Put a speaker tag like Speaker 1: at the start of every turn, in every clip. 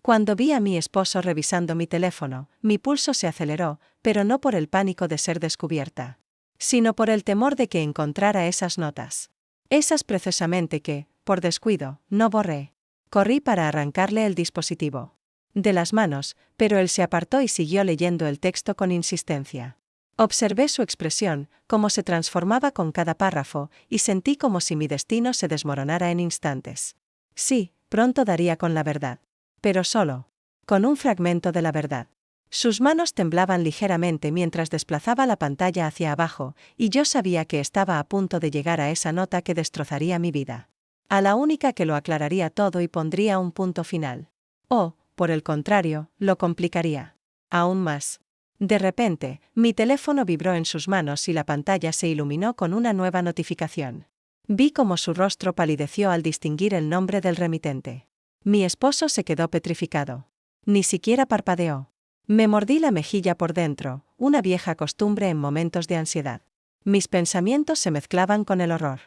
Speaker 1: Cuando vi a mi esposo revisando mi teléfono, mi pulso se aceleró, pero no por el pánico de ser descubierta, sino por el temor de que encontrara esas notas. Esas precisamente que, por descuido, no borré. Corrí para arrancarle el dispositivo de las manos, pero él se apartó y siguió leyendo el texto con insistencia. Observé su expresión, cómo se transformaba con cada párrafo, y sentí como si mi destino se desmoronara en instantes. Sí, pronto daría con la verdad. Pero solo con un fragmento de la verdad. Sus manos temblaban ligeramente mientras desplazaba la pantalla hacia abajo, y yo sabía que estaba a punto de llegar a esa nota que destrozaría mi vida. A la única que lo aclararía todo y pondría un punto final. O, por el contrario, lo complicaría aún más. De repente, mi teléfono vibró en sus manos y la pantalla se iluminó con una nueva notificación. Vi cómo su rostro palideció al distinguir el nombre del remitente. Mi esposo se quedó petrificado. Ni siquiera parpadeó. Me mordí la mejilla por dentro, una vieja costumbre en momentos de ansiedad. Mis pensamientos se mezclaban con el horror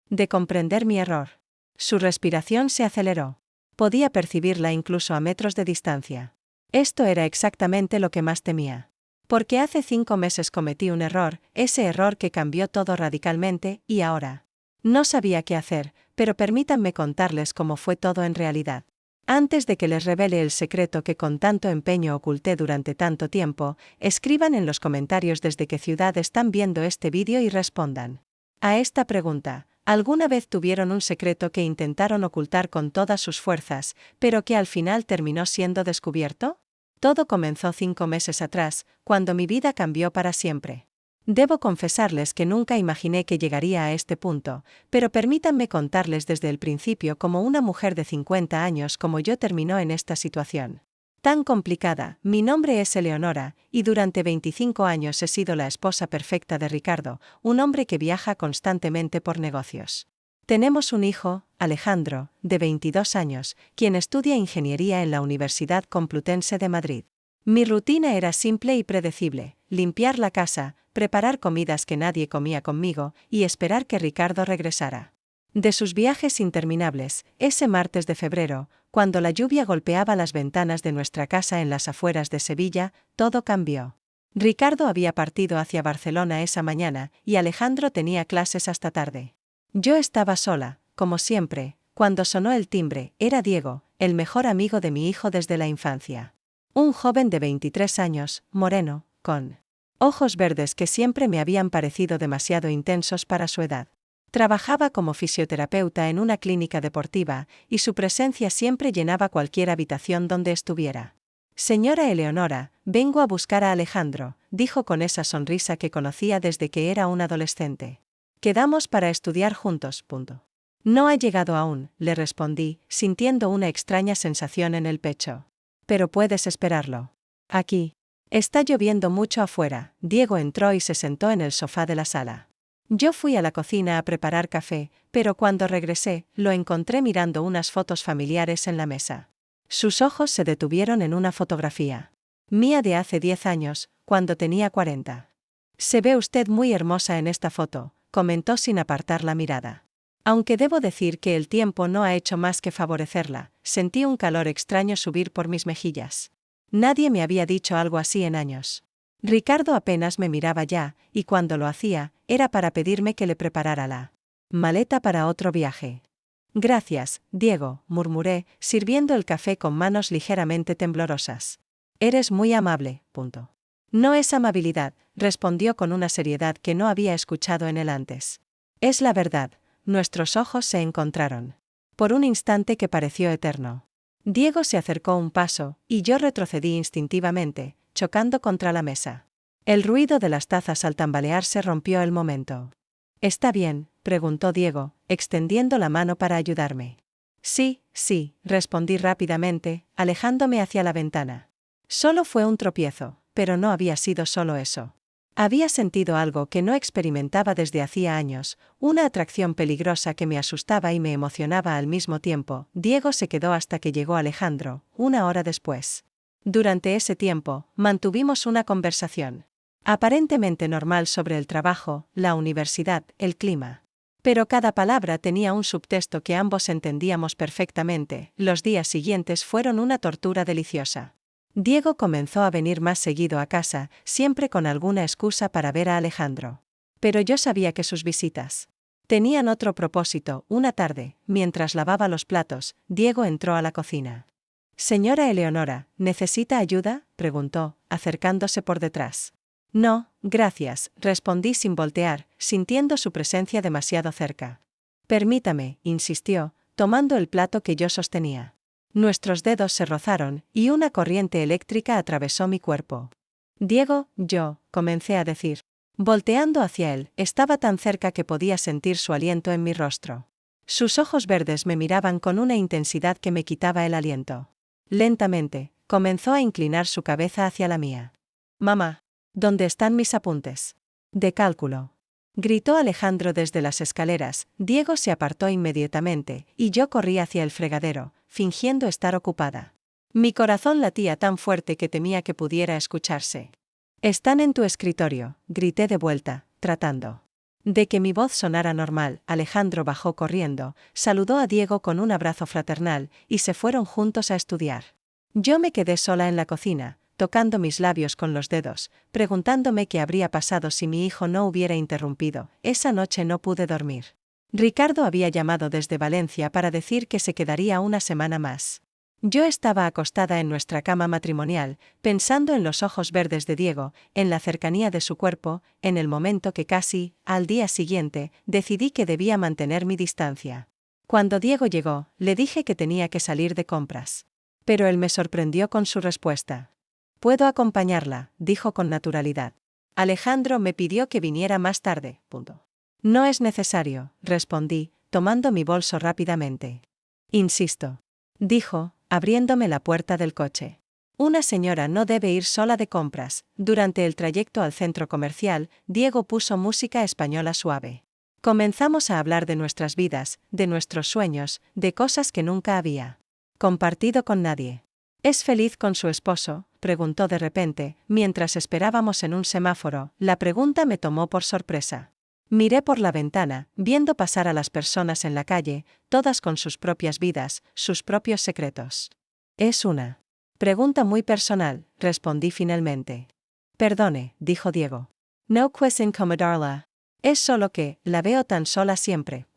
Speaker 1: de comprender mi error. Su respiración se aceleró. Podía percibirla incluso a metros de distancia. Esto era exactamente lo que más temía. Porque hace 5 meses cometí un error, ese error que cambió todo radicalmente, y ahora no sabía qué hacer, pero permítanme contarles cómo fue todo en realidad. Antes de que les revele el secreto que con tanto empeño oculté durante tanto tiempo, escriban en los comentarios desde qué ciudad están viendo este vídeo y respondan a esta pregunta. ¿Alguna vez tuvieron un secreto que intentaron ocultar con todas sus fuerzas, pero que al final terminó siendo descubierto? Todo comenzó 5 meses atrás, cuando mi vida cambió para siempre. Debo confesarles que nunca imaginé que llegaría a este punto, pero permítanme contarles desde el principio cómo una mujer de 50 años como yo terminó en esta situación tan complicada. Mi nombre es Eleonora, y durante 25 años he sido la esposa perfecta de Ricardo, un hombre que viaja constantemente por negocios. Tenemos un hijo, Alejandro, de 22 años, quien estudia ingeniería en la Universidad Complutense de Madrid. Mi rutina era simple y predecible: limpiar la casa, preparar comidas que nadie comía conmigo, y esperar que Ricardo regresara de sus viajes interminables. Ese martes de febrero, cuando la lluvia golpeaba las ventanas de nuestra casa en las afueras de Sevilla, todo cambió. Ricardo había partido hacia Barcelona esa mañana, y Alejandro tenía clases hasta tarde. Yo estaba sola, como siempre, cuando sonó el timbre. Era Diego, el mejor amigo de mi hijo desde la infancia. Un joven de 23 años, moreno, con ojos verdes que siempre me habían parecido demasiado intensos para su edad. Trabajaba como fisioterapeuta en una clínica deportiva, y su presencia siempre llenaba cualquier habitación donde estuviera. Señora Eleonora, vengo a buscar a Alejandro, dijo con esa sonrisa que conocía desde que era un adolescente. Quedamos para estudiar juntos. No ha llegado aún, le respondí, sintiendo una extraña sensación en el pecho. Pero puedes esperarlo. Aquí. Está lloviendo mucho afuera. Diego entró y se sentó en el sofá de la sala. Yo fui a la cocina a preparar café, pero cuando regresé, lo encontré mirando unas fotos familiares en la mesa. Sus ojos se detuvieron en una fotografía mía de hace 10 años, cuando tenía 40. Se ve usted muy hermosa en esta foto, comentó sin apartar la mirada. Aunque debo decir que el tiempo no ha hecho más que favorecerla, sentí un calor extraño subir por mis mejillas. Nadie me había dicho algo así en años. Ricardo apenas me miraba ya, y cuando lo hacía, era para pedirme que le preparara la maleta para otro viaje. Gracias, Diego, murmuré, sirviendo el café con manos ligeramente temblorosas. Eres muy amable. No es amabilidad, respondió con una seriedad que no había escuchado en él antes. Es la verdad. Nuestros ojos se encontraron. Por un instante que pareció eterno. Diego se acercó un paso, y yo retrocedí instintivamente, chocando contra la mesa. El ruido de las tazas al tambalearse rompió el momento. ¿Está bien?, preguntó Diego, extendiendo la mano para ayudarme. Sí, respondí rápidamente, alejándome hacia la ventana. Solo fue un tropiezo, pero no había sido solo eso. Había sentido algo que no experimentaba desde hacía años, una atracción peligrosa que me asustaba y me emocionaba al mismo tiempo. Diego se quedó hasta que llegó Alejandro, 1 hora después. Durante ese tiempo, mantuvimos una conversación aparentemente normal sobre el trabajo, la universidad, el clima. Pero cada palabra tenía un subtexto que ambos entendíamos perfectamente. Los días siguientes fueron una tortura deliciosa. Diego comenzó a venir más seguido a casa, siempre con alguna excusa para ver a Alejandro. Pero yo sabía que sus visitas tenían otro propósito. Una tarde, mientras lavaba los platos, Diego entró a la cocina. «Señora Eleonora, ¿necesita ayuda?», preguntó, acercándose por detrás. «No, gracias», respondí sin voltear, sintiendo su presencia demasiado cerca. «Permítame», insistió, tomando el plato que yo sostenía. Nuestros dedos se rozaron, y una corriente eléctrica atravesó mi cuerpo. «Diego, yo», comencé a decir. Volteando hacia él, estaba tan cerca que podía sentir su aliento en mi rostro. Sus ojos verdes me miraban con una intensidad que me quitaba el aliento. Lentamente, comenzó a inclinar su cabeza hacia la mía. «Mamá, ¿dónde están mis apuntes de cálculo?», gritó Alejandro desde las escaleras. Diego se apartó inmediatamente, y yo corrí hacia el fregadero, fingiendo estar ocupada. Mi corazón latía tan fuerte que temía que pudiera escucharse. «Están en tu escritorio», grité de vuelta, tratando de que mi voz sonara normal. Alejandro bajó corriendo, saludó a Diego con un abrazo fraternal, y se fueron juntos a estudiar. Yo me quedé sola en la cocina, tocando mis labios con los dedos, preguntándome qué habría pasado si mi hijo no hubiera interrumpido. Esa noche no pude dormir. Ricardo había llamado desde Valencia para decir que se quedaría una semana más. Yo estaba acostada en nuestra cama matrimonial, pensando en los ojos verdes de Diego, en la cercanía de su cuerpo, en el momento que casi, al día siguiente, decidí que debía mantener mi distancia. Cuando Diego llegó, le dije que tenía que salir de compras. Pero él me sorprendió con su respuesta. «Puedo acompañarla», dijo con naturalidad. «Alejandro me pidió que viniera más tarde». «No es necesario», respondí, tomando mi bolso rápidamente. «Insisto», dijo, abriéndome la puerta del coche. «Una señora no debe ir sola de compras». Durante el trayecto al centro comercial, Diego puso música española suave. Comenzamos a hablar de nuestras vidas, de nuestros sueños, de cosas que nunca había compartido con nadie. «¿Es feliz con su esposo?», preguntó de repente, mientras esperábamos en un semáforo. La pregunta me tomó por sorpresa. Miré por la ventana, viendo pasar a las personas en la calle, todas con sus propias vidas, sus propios secretos. «Es una pregunta muy personal», respondí finalmente. «Perdone», dijo Diego. «No puedo incomodarla. Es solo que la veo tan sola siempre».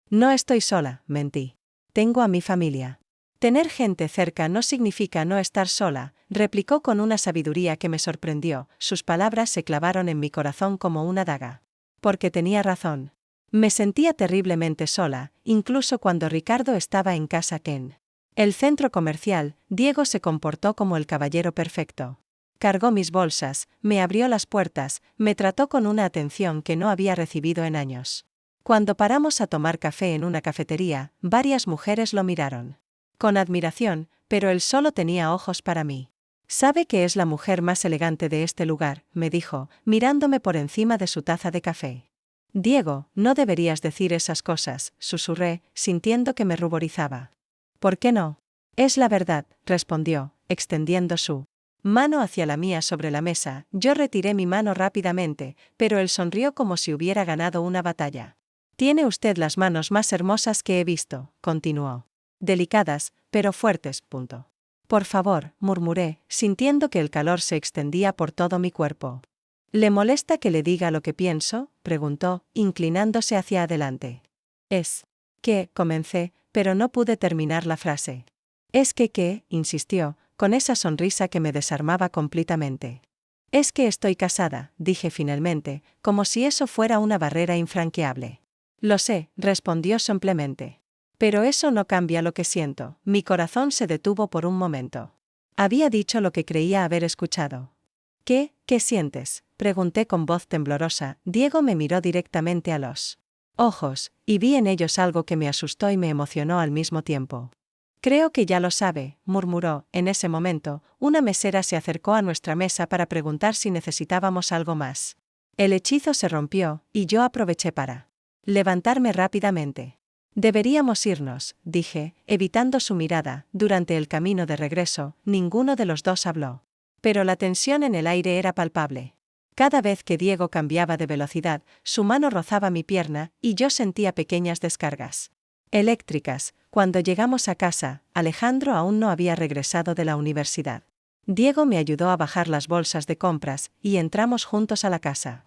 Speaker 1: «No estoy sola», mentí. «Tengo a mi familia». «Tener gente cerca no significa no estar sola», replicó con una sabiduría que me sorprendió. Sus palabras se clavaron en mi corazón como una daga. Porque tenía razón. Me sentía terriblemente sola, incluso cuando Ricardo estaba en casa. En el centro comercial, Diego se comportó como el caballero perfecto. Cargó mis bolsas, me abrió las puertas, me trató con una atención que no había recibido en años. Cuando paramos a tomar café en una cafetería, varias mujeres lo miraron con admiración, pero él solo tenía ojos para mí. «¿Sabe que es la mujer más elegante de este lugar?», me dijo, mirándome por encima de su taza de café. «Diego, no deberías decir esas cosas», susurré, sintiendo que me ruborizaba. «¿Por qué no?». «Es la verdad», respondió, extendiendo su mano hacia la mía sobre la mesa. Yo retiré mi mano rápidamente, pero él sonrió como si hubiera ganado una batalla. «Tiene usted las manos más hermosas que he visto», continuó. «Delicadas, pero fuertes». «Por favor», murmuré, sintiendo que el calor se extendía por todo mi cuerpo. «¿Le molesta que le diga lo que pienso?», preguntó, inclinándose hacia adelante. «Es que», comencé, pero no pude terminar la frase. «Es que qué», insistió, con esa sonrisa que me desarmaba completamente. «Es que estoy casada», dije finalmente, como si eso fuera una barrera infranqueable. «Lo sé», respondió simplemente. «Pero eso no cambia lo que siento». Mi corazón se detuvo por un momento. Había dicho lo que creía haber escuchado. «¿Qué sientes?», pregunté con voz temblorosa. Diego me miró directamente a los ojos, y vi en ellos algo que me asustó y me emocionó al mismo tiempo. «Creo que ya lo sabe», murmuró. En ese momento, una mesera se acercó a nuestra mesa para preguntar si necesitábamos algo más. El hechizo se rompió, y yo aproveché para levantarme rápidamente. «Deberíamos irnos», dije, evitando su mirada. Durante el camino de regreso, ninguno de los dos habló. Pero la tensión en el aire era palpable. Cada vez que Diego cambiaba de velocidad, su mano rozaba mi pierna y yo sentía pequeñas descargas eléctricas. Cuando llegamos a casa, Alejandro aún no había regresado de la universidad. Diego me ayudó a bajar las bolsas de compras y entramos juntos a la casa.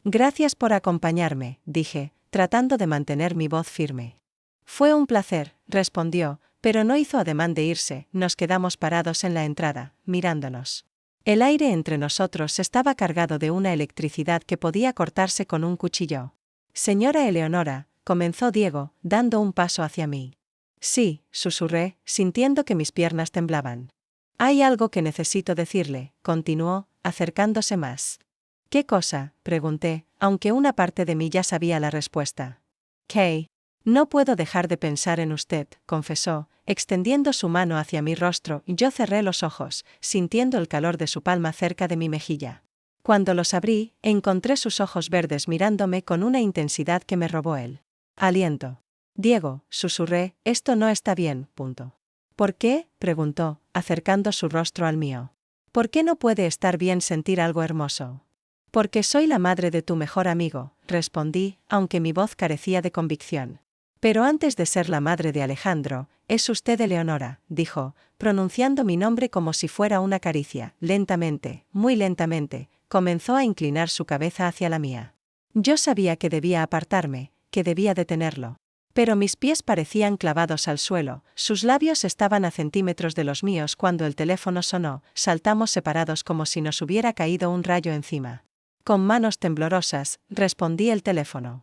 Speaker 1: Gracias por acompañarme, dije, tratando de mantener mi voz firme. Fue un placer, respondió, pero no hizo ademán de irse. Nos quedamos parados en la entrada, mirándonos. El aire entre nosotros estaba cargado de una electricidad que podía cortarse con un cuchillo. Señora Eleonora, comenzó Diego, dando un paso hacia mí. Sí, susurré, sintiendo que mis piernas temblaban. Hay algo que necesito decirle, continuó, acercándose más. ¿Qué cosa?, pregunté, aunque una parte de mí ya sabía la respuesta. Kay. No puedo dejar de pensar en usted, confesó, extendiendo su mano hacia mi rostro, y yo cerré los ojos, sintiendo el calor de su palma cerca de mi mejilla. Cuando los abrí, encontré sus ojos verdes mirándome con una intensidad que me robó el aliento. Diego, susurré, esto no está bien, punto. ¿Por qué?, preguntó, acercando su rostro al mío. ¿Por qué no puede estar bien sentir algo hermoso? Porque soy la madre de tu mejor amigo, respondí, aunque mi voz carecía de convicción. Pero antes de ser la madre de Alejandro, es usted Eleonora, dijo, pronunciando mi nombre como si fuera una caricia. Lentamente, muy lentamente, comenzó a inclinar su cabeza hacia la mía. Yo sabía que debía apartarme, que debía detenerlo. Pero mis pies parecían clavados al suelo, sus labios estaban a centímetros de los míos cuando el teléfono sonó, saltamos separados como si nos hubiera caído un rayo encima. Con manos temblorosas, respondí el teléfono.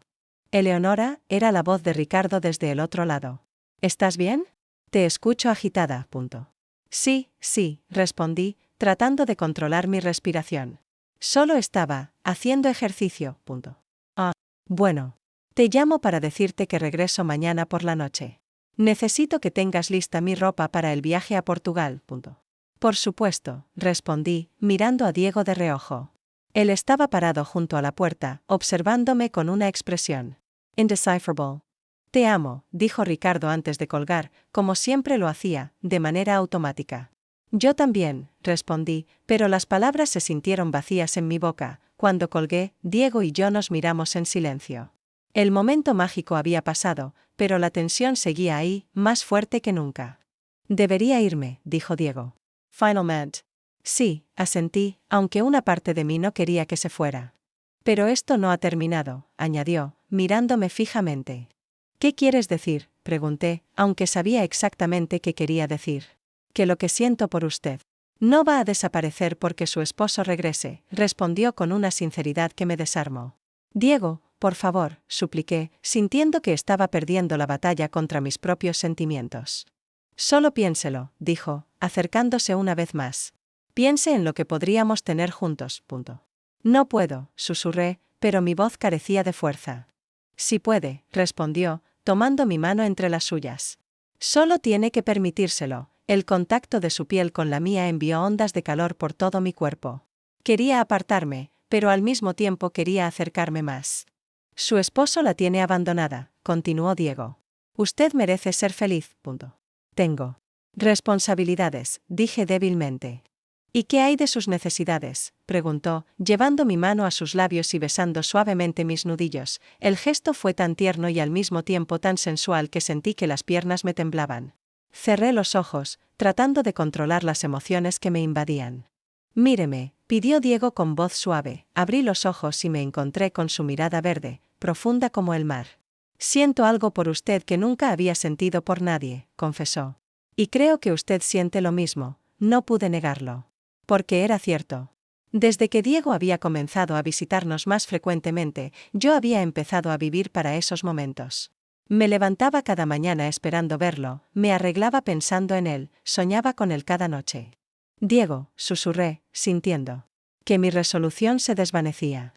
Speaker 1: Eleonora, era la voz de Ricardo desde el otro lado. ¿Estás bien? Te escucho agitada, punto. Sí, respondí, tratando de controlar mi respiración. Solo estaba haciendo ejercicio, punto. Ah, bueno. Te llamo para decirte que regreso mañana por la noche. Necesito que tengas lista mi ropa para el viaje a Portugal, punto. Por supuesto, respondí, mirando a Diego de reojo. Él estaba parado junto a la puerta, observándome con una expresión indecipherable. Te amo, dijo Ricardo antes de colgar, como siempre lo hacía, de manera automática. Yo también, respondí, pero las palabras se sintieron vacías en mi boca. Cuando colgué, Diego y yo nos miramos en silencio. El momento mágico había pasado, pero la tensión seguía ahí, más fuerte que nunca. Debería irme, dijo Diego. Finalmente. Sí, asentí, aunque una parte de mí no quería que se fuera. Pero esto no ha terminado, añadió, mirándome fijamente. ¿Qué quieres decir?, pregunté, aunque sabía exactamente qué quería decir. Que lo que siento por usted no va a desaparecer porque su esposo regrese, respondió con una sinceridad que me desarmó. Diego, por favor, supliqué, sintiendo que estaba perdiendo la batalla contra mis propios sentimientos. Solo piénselo, dijo, acercándose una vez más. Piense en lo que podríamos tener juntos, punto. No puedo, susurré, pero mi voz carecía de fuerza. Sí puede, respondió, tomando mi mano entre las suyas. Solo tiene que permitírselo. El contacto de su piel con la mía envió ondas de calor por todo mi cuerpo. Quería apartarme, pero al mismo tiempo quería acercarme más. Su esposo la tiene abandonada, continuó Diego. Usted merece ser feliz, punto. Tengo responsabilidades, dije débilmente. ¿Y qué hay de sus necesidades?, preguntó, llevando mi mano a sus labios y besando suavemente mis nudillos. El gesto fue tan tierno y al mismo tiempo tan sensual que sentí que las piernas me temblaban. Cerré los ojos, tratando de controlar las emociones que me invadían. Míreme, pidió Diego con voz suave. Abrí los ojos y me encontré con su mirada verde, profunda como el mar. Siento algo por usted que nunca había sentido por nadie, confesó. Y creo que usted siente lo mismo, no pude negarlo. Porque era cierto. Desde que Diego había comenzado a visitarnos más frecuentemente, yo había empezado a vivir para esos momentos. Me levantaba cada mañana esperando verlo, me arreglaba pensando en él, soñaba con él cada noche. Diego, susurré, sintiendo que mi resolución se desvanecía.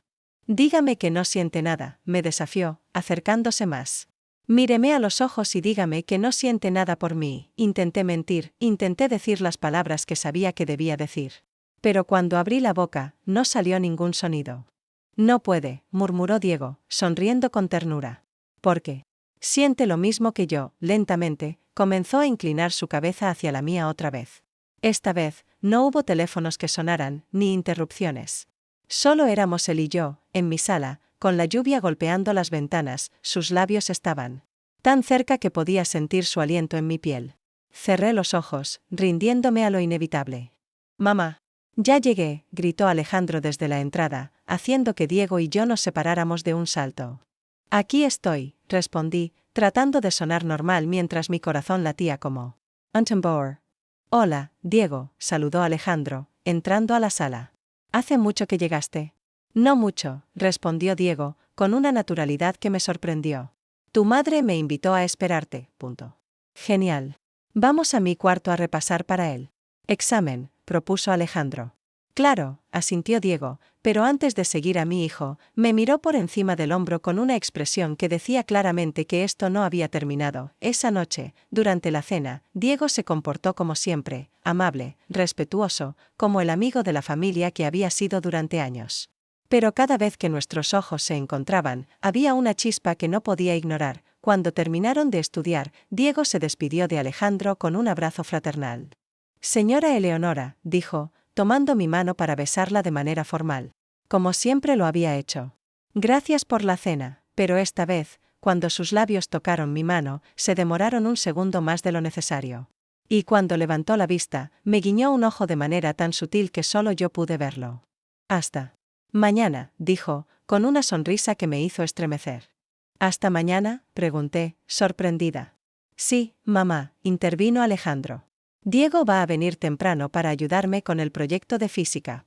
Speaker 1: Dígame que no siente nada, me desafió, acercándose más. Míreme a los ojos y dígame que no siente nada por mí. Intenté mentir, intenté decir las palabras que sabía que debía decir. Pero cuando abrí la boca, no salió ningún sonido. No puede, murmuró Diego, sonriendo con ternura. ¿Por qué? Siente lo mismo que yo. Lentamente, comenzó a inclinar su cabeza hacia la mía otra vez. Esta vez, no hubo teléfonos que sonaran, ni interrupciones. Solo éramos él y yo, en mi sala, con la lluvia golpeando las ventanas, sus labios estaban tan cerca que podía sentir su aliento en mi piel. Cerré los ojos, rindiéndome a lo inevitable. «Mamá». «Ya llegué», gritó Alejandro desde la entrada, haciendo que Diego y yo nos separáramos de un salto. «Aquí estoy», respondí, tratando de sonar normal mientras mi corazón latía como un tambor. «Hola, Diego», saludó Alejandro, entrando a la sala. «¿Hace mucho que llegaste?» «No mucho», respondió Diego, con una naturalidad que me sorprendió. «Tu madre me invitó a esperarte». «Genial. Vamos a mi cuarto a repasar para él examen», propuso Alejandro. «Claro», asintió Diego, pero antes de seguir a mi hijo, me miró por encima del hombro con una expresión que decía claramente que esto no había terminado. Esa noche, durante la cena, Diego se comportó como siempre, amable, respetuoso, como el amigo de la familia que había sido durante años. Pero cada vez que nuestros ojos se encontraban, había una chispa que no podía ignorar. Cuando terminaron de estudiar, Diego se despidió de Alejandro con un abrazo fraternal. «Señora Eleonora», dijo, tomando mi mano para besarla de manera formal, como siempre lo había hecho. «Gracias por la cena», pero esta vez, cuando sus labios tocaron mi mano, se demoraron un segundo más de lo necesario. Y cuando levantó la vista, me guiñó un ojo de manera tan sutil que solo yo pude verlo. «Hasta mañana», dijo, con una sonrisa que me hizo estremecer. «¿Hasta mañana?», pregunté, sorprendida. «Sí, mamá», intervino Alejandro. «Diego va a venir temprano para ayudarme con el proyecto de física».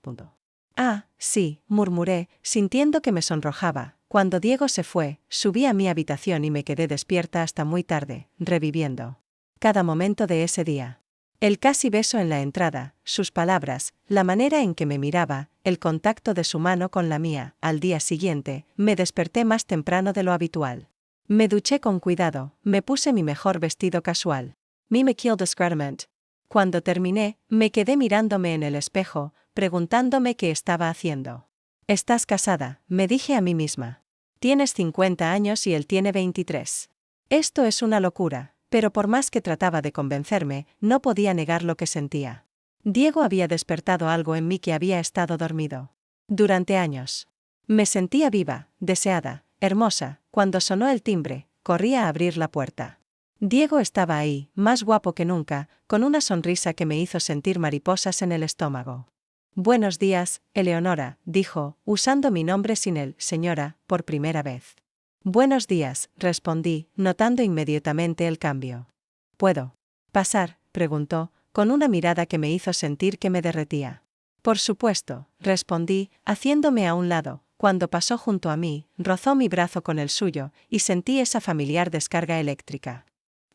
Speaker 1: «Ah, sí», murmuré, sintiendo que me sonrojaba. Cuando Diego se fue, subí a mi habitación y me quedé despierta hasta muy tarde, reviviendo cada momento de ese día. El casi beso en la entrada, sus palabras, la manera en que me miraba, el contacto de su mano con la mía. Al día siguiente, me desperté más temprano de lo habitual. Me duché con cuidado, me puse mi mejor vestido casual. Mi maquillage discretamente. Cuando terminé, me quedé mirándome en el espejo, preguntándome qué estaba haciendo. «Estás casada», me dije a mí misma. «Tienes 50 años y él tiene 23. Esto es una locura», pero por más que trataba de convencerme, no podía negar lo que sentía. Diego había despertado algo en mí que había estado dormido durante años. Me sentía viva, deseada, hermosa. Cuando sonó el timbre, corrí a abrir la puerta. Diego estaba ahí, más guapo que nunca, con una sonrisa que me hizo sentir mariposas en el estómago. «Buenos días, Eleonora», dijo, usando mi nombre sin el «señora», por primera vez. «Buenos días», respondí, notando inmediatamente el cambio. «¿Puedo pasar?», preguntó, con una mirada que me hizo sentir que me derretía. «Por supuesto», respondí, haciéndome a un lado. Cuando pasó junto a mí, rozó mi brazo con el suyo, y sentí esa familiar descarga eléctrica.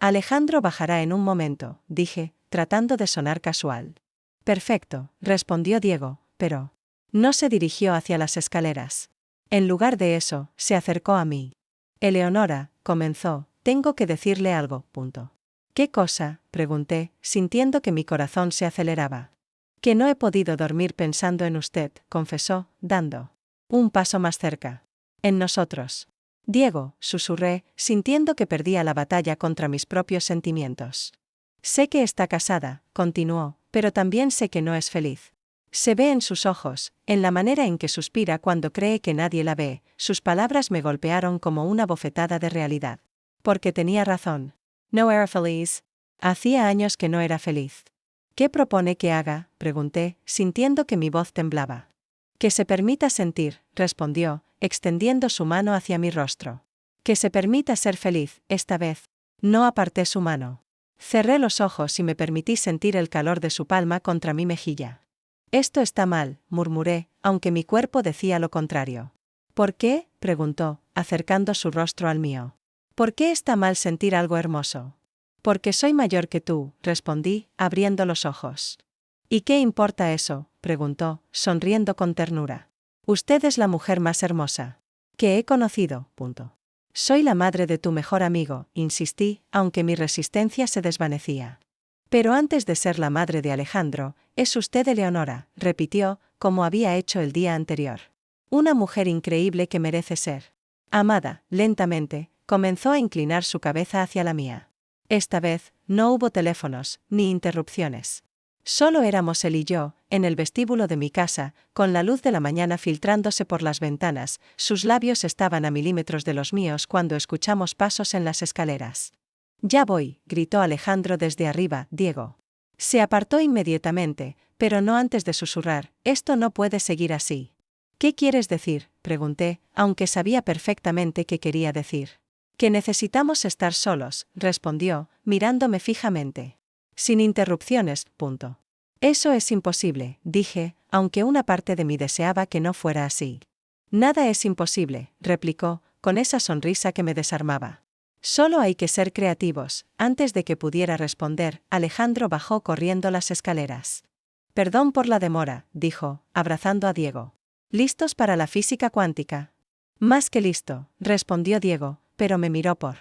Speaker 1: «Alejandro bajará en un momento», dije, tratando de sonar casual. «Perfecto», respondió Diego, pero no se dirigió hacia las escaleras. En lugar de eso, se acercó a mí. «Eleonora», comenzó, «tengo que decirle algo». «¿Qué cosa?», pregunté, sintiendo que mi corazón se aceleraba. «Que no he podido dormir pensando en usted», confesó, dando un paso más cerca. «En nosotros». «Diego», susurré, sintiendo que perdía la batalla contra mis propios sentimientos. «Sé que está casada», continuó, «pero también sé que no es feliz. Se ve en sus ojos, en la manera en que suspira cuando cree que nadie la ve». Sus palabras me golpearon como una bofetada de realidad. Porque tenía razón. No era feliz. Hacía años que no era feliz. «¿Qué propone que haga?», pregunté, sintiendo que mi voz temblaba. «Que se permita sentir», respondió, extendiendo su mano hacia mi rostro. «Que se permita ser feliz, esta vez». No aparté su mano. Cerré los ojos y me permití sentir el calor de su palma contra mi mejilla. «Esto está mal», murmuré, aunque mi cuerpo decía lo contrario. «¿Por qué?», preguntó, acercando su rostro al mío. «¿Por qué está mal sentir algo hermoso?». «Porque soy mayor que tú», respondí, abriendo los ojos. «¿Y qué importa eso?», preguntó, sonriendo con ternura. «Usted es la mujer más hermosa que he conocido». «Soy la madre de tu mejor amigo», insistí, aunque mi resistencia se desvanecía. «Pero antes de ser la madre de Alejandro, es usted Eleonora», repitió, como había hecho el día anterior. «Una mujer increíble que merece ser amada». Lentamente, comenzó a inclinar su cabeza hacia la mía. Esta vez, no hubo teléfonos, ni interrupciones. Solo éramos él y yo, en el vestíbulo de mi casa, con la luz de la mañana filtrándose por las ventanas. Sus labios estaban a milímetros de los míos cuando escuchamos pasos en las escaleras. «Ya voy», gritó Alejandro desde arriba. «Diego». Se apartó inmediatamente, pero no antes de susurrar: «Esto no puede seguir así». «¿Qué quieres decir?», pregunté, aunque sabía perfectamente qué quería decir. «Que necesitamos estar solos», respondió, mirándome fijamente. «Sin interrupciones, punto». «Eso es imposible», dije, aunque una parte de mí deseaba que no fuera así. «Nada es imposible», replicó, con esa sonrisa que me desarmaba. «Solo hay que ser creativos». Antes de que pudiera responder, Alejandro bajó corriendo las escaleras. «Perdón por la demora», dijo, abrazando a Diego. «¿Listos para la física cuántica?» «Más que listo», respondió Diego, pero me miró por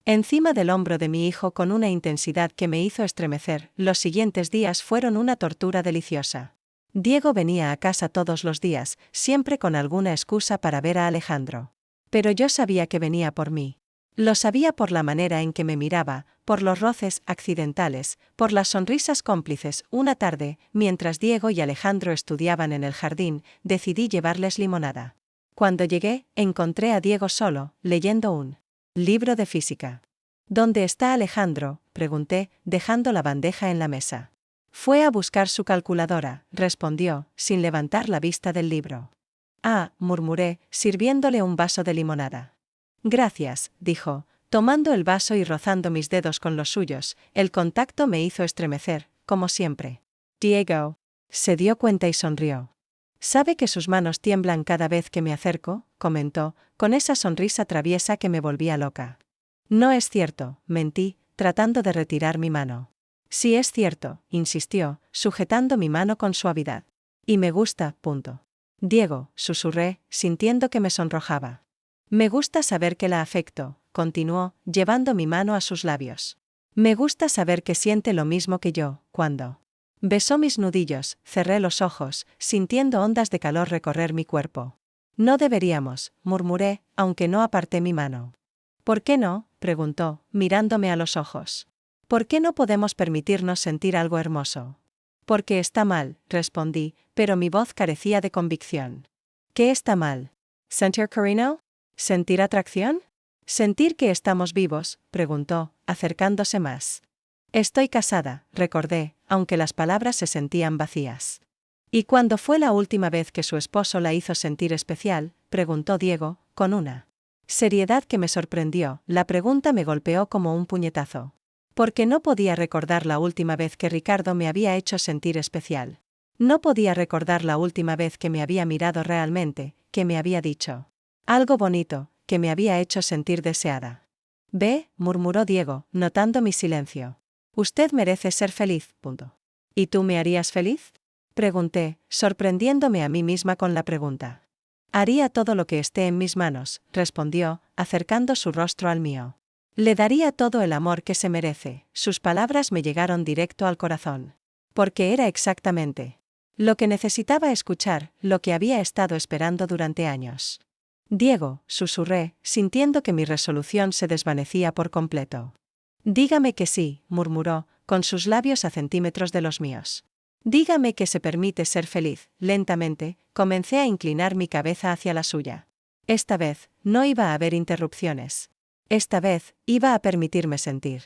Speaker 1: encima del hombro de mi hijo con una intensidad que me hizo estremecer. Los siguientes días fueron una tortura deliciosa. Diego venía a casa todos los días, siempre con alguna excusa para ver a Alejandro. Pero yo sabía que venía por mí. Lo sabía por la manera en que me miraba, por los roces accidentales, por las sonrisas cómplices. Una tarde, mientras Diego y Alejandro estudiaban en el jardín, decidí llevarles limonada. Cuando llegué, encontré a Diego solo, leyendo un libro de física. «¿Dónde está Alejandro?», pregunté, dejando la bandeja en la mesa. «Fue a buscar su calculadora», respondió, sin levantar la vista del libro. «Ah», murmuré, sirviéndole un vaso de limonada. «Gracias», dijo, tomando el vaso y rozando mis dedos con los suyos. El contacto me hizo estremecer, como siempre. «Diego». Se dio cuenta y sonrió. «¿Sabe que sus manos tiemblan cada vez que me acerco?», comentó, con esa sonrisa traviesa que me volvía loca. «No es cierto», mentí, tratando de retirar mi mano. «Sí es cierto», insistió, sujetando mi mano con suavidad. «Y me gusta, punto». «Diego», susurré, sintiendo que me sonrojaba. «Me gusta saber que la afecto», continuó, llevando mi mano a sus labios. «Me gusta saber que siente lo mismo que yo, cuando». Besó mis nudillos, cerré los ojos, sintiendo ondas de calor recorrer mi cuerpo. «No deberíamos», murmuré, aunque no aparté mi mano. «¿Por qué no?», preguntó, mirándome a los ojos. «¿Por qué no podemos permitirnos sentir algo hermoso?». «Porque está mal», respondí, pero mi voz carecía de convicción. «¿Qué está mal? ¿Sentir cariño? ¿Sentir atracción? ¿Sentir que estamos vivos?», preguntó, acercándose más. «Estoy casada», recordé, aunque las palabras se sentían vacías. «¿Y cuándo fue la última vez que su esposo la hizo sentir especial?», preguntó Diego, con una seriedad que me sorprendió. La pregunta me golpeó como un puñetazo. Porque no podía recordar la última vez que Ricardo me había hecho sentir especial. No podía recordar la última vez que me había mirado realmente, que me había dicho algo bonito, que me había hecho sentir deseada. «Ve», murmuró Diego, notando mi silencio. «Usted merece ser feliz, punto». «¿Y tú me harías feliz?», pregunté, sorprendiéndome a mí misma con la pregunta. «Haría todo lo que esté en mis manos», respondió, acercando su rostro al mío. «Le daría todo el amor que se merece». Sus palabras me llegaron directo al corazón. Porque era exactamente lo que necesitaba escuchar, lo que había estado esperando durante años. «Diego», susurré, sintiendo que mi resolución se desvanecía por completo. «Dígame que sí», murmuró, con sus labios a centímetros de los míos. «Dígame que se permite ser feliz». Lentamente, comencé a inclinar mi cabeza hacia la suya. Esta vez, no iba a haber interrupciones. Esta vez, iba a permitirme sentir.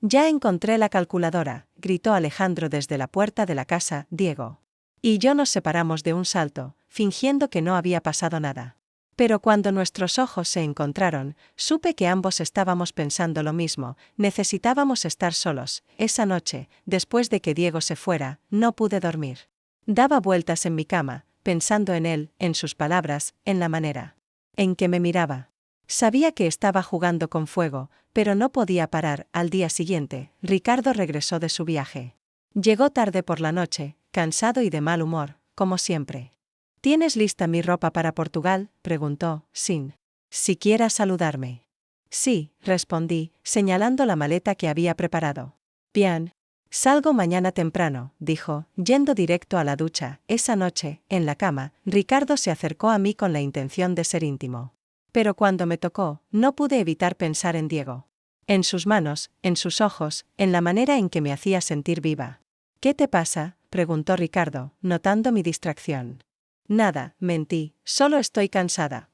Speaker 1: «Ya encontré la calculadora», gritó Alejandro desde la puerta de la casa. Diego y yo nos separamos de un salto, fingiendo que no había pasado nada. Pero cuando nuestros ojos se encontraron, supe que ambos estábamos pensando lo mismo. Necesitábamos estar solos. Esa noche, después de que Diego se fuera, no pude dormir. Daba vueltas en mi cama, pensando en él, en sus palabras, en la manera en que me miraba. Sabía que estaba jugando con fuego, pero no podía parar. Al día siguiente, Ricardo regresó de su viaje. Llegó tarde por la noche, cansado y de mal humor, como siempre. «¿Tienes lista mi ropa para Portugal?», preguntó, sin siquiera saludarme. «Sí», respondí, señalando la maleta que había preparado. «Bien. Salgo mañana temprano», dijo, yendo directo a la ducha. Esa noche, en la cama, Ricardo se acercó a mí con la intención de ser íntimo. Pero cuando me tocó, no pude evitar pensar en Diego. En sus manos, en sus ojos, en la manera en que me hacía sentir viva. ¿Qué te pasa?, preguntó Ricardo, notando mi distracción. Nada, mentí, solo estoy cansada.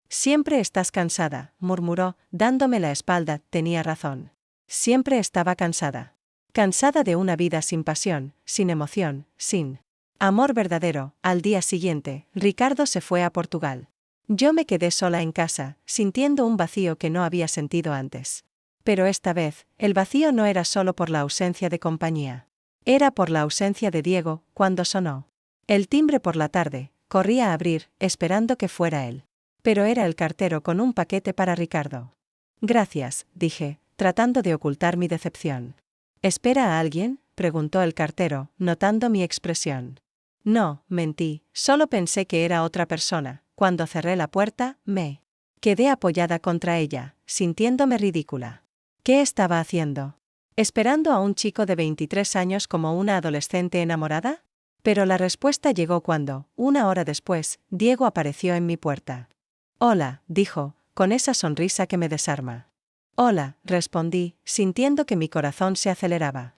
Speaker 1: Siempre estás cansada, murmuró, dándome la espalda. Tenía razón. Siempre estaba cansada. Cansada de una vida sin pasión, sin emoción, sin amor verdadero. Al día siguiente, Ricardo se fue a Portugal. Yo me quedé sola en casa, sintiendo un vacío que no había sentido antes. Pero esta vez, el vacío no era solo por la ausencia de compañía. Era por la ausencia de Diego. Cuando sonó el timbre por la tarde, corrí a abrir, esperando que fuera él. Pero era el cartero con un paquete para Ricardo. Gracias, dije, tratando de ocultar mi decepción. ¿Espera a alguien?, preguntó el cartero, notando mi expresión. No, mentí, solo pensé que era otra persona. Cuando cerré la puerta, me quedé apoyada contra ella, sintiéndome ridícula. ¿Qué estaba haciendo? ¿Esperando a un chico de 23 años como una adolescente enamorada? Pero la respuesta llegó cuando, una hora después, Diego apareció en mi puerta. Hola, dijo, con esa sonrisa que me desarma. Hola, respondí, sintiendo que mi corazón se aceleraba.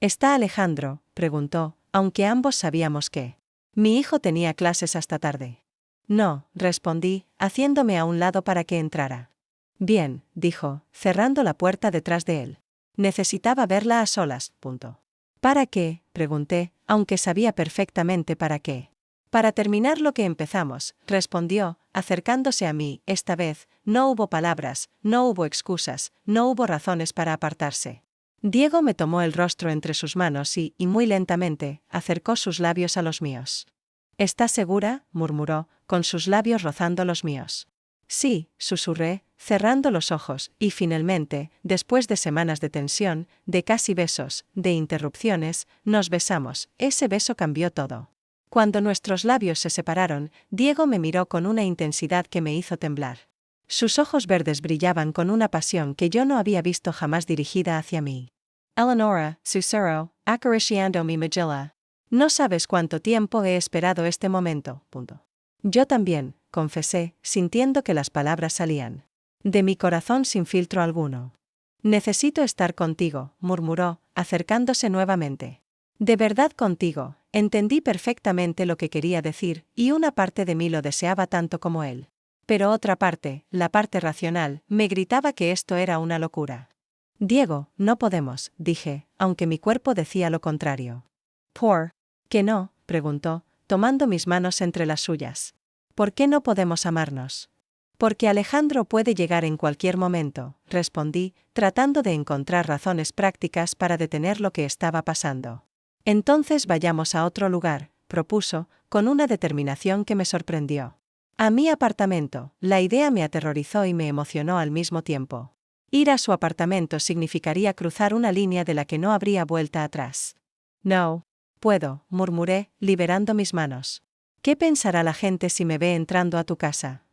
Speaker 1: ¿Está Alejandro?, preguntó, aunque ambos sabíamos que mi hijo tenía clases hasta tarde. No, respondí, haciéndome a un lado para que entrara. Bien, dijo, cerrando la puerta detrás de él. Necesitaba verla a solas. ¿Para qué?, pregunté, aunque sabía perfectamente para qué. Para terminar lo que empezamos, respondió, acercándose a mí. Esta vez, no hubo palabras, no hubo excusas, no hubo razones para apartarse. Diego me tomó el rostro entre sus manos y muy lentamente, acercó sus labios a los míos. ¿Estás segura?, murmuró, con sus labios rozando los míos. Sí, susurré, cerrando los ojos, y finalmente, después de semanas de tensión, de casi besos, de interrupciones, nos besamos. Ese beso cambió todo. Cuando nuestros labios se separaron, Diego me miró con una intensidad que me hizo temblar. Sus ojos verdes brillaban con una pasión que yo no había visto jamás dirigida hacia mí. Eleonora, susurró, acariciando mi mejilla. No sabes cuánto tiempo he esperado este momento. Yo también, confesé, sintiendo que las palabras salían de mi corazón sin filtro alguno. Necesito estar contigo, murmuró, acercándose nuevamente. De verdad contigo. Entendí perfectamente lo que quería decir, y una parte de mí lo deseaba tanto como él. Pero otra parte, la parte racional, me gritaba que esto era una locura. Diego, no podemos, dije, aunque mi cuerpo decía lo contrario. ¿Por qué no?, preguntó, tomando mis manos entre las suyas. ¿Por qué no podemos amarnos? Porque Alejandro puede llegar en cualquier momento, respondí, tratando de encontrar razones prácticas para detener lo que estaba pasando. Entonces vayamos a otro lugar, propuso, con una determinación que me sorprendió. A mi apartamento. La idea me aterrorizó y me emocionó al mismo tiempo. Ir a su apartamento significaría cruzar una línea de la que no habría vuelta atrás. No puedo, murmuré, liberando mis manos. ¿Qué pensará la gente si me ve entrando a tu casa?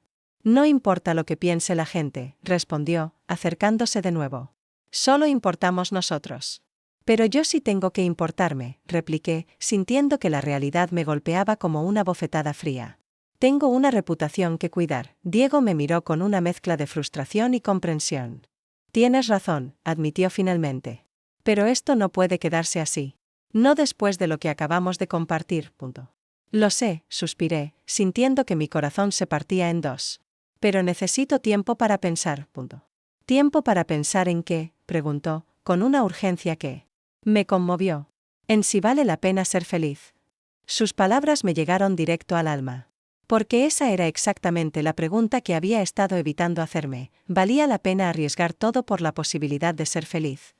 Speaker 1: No importa lo que piense la gente, respondió, acercándose de nuevo. Solo importamos nosotros. Pero yo sí tengo que importarme, repliqué, sintiendo que la realidad me golpeaba como una bofetada fría. Tengo una reputación que cuidar. Diego me miró con una mezcla de frustración y comprensión. Tienes razón, admitió finalmente. Pero esto no puede quedarse así. No después de lo que acabamos de compartir. Lo sé, suspiré, sintiendo que mi corazón se partía en dos. Pero necesito tiempo para pensar. ¿Tiempo para pensar en qué?, preguntó, con una urgencia que me conmovió. En si vale la pena ser feliz. Sus palabras me llegaron directo al alma. Porque esa era exactamente la pregunta que había estado evitando hacerme. ¿Valía la pena arriesgar todo por la posibilidad de ser feliz?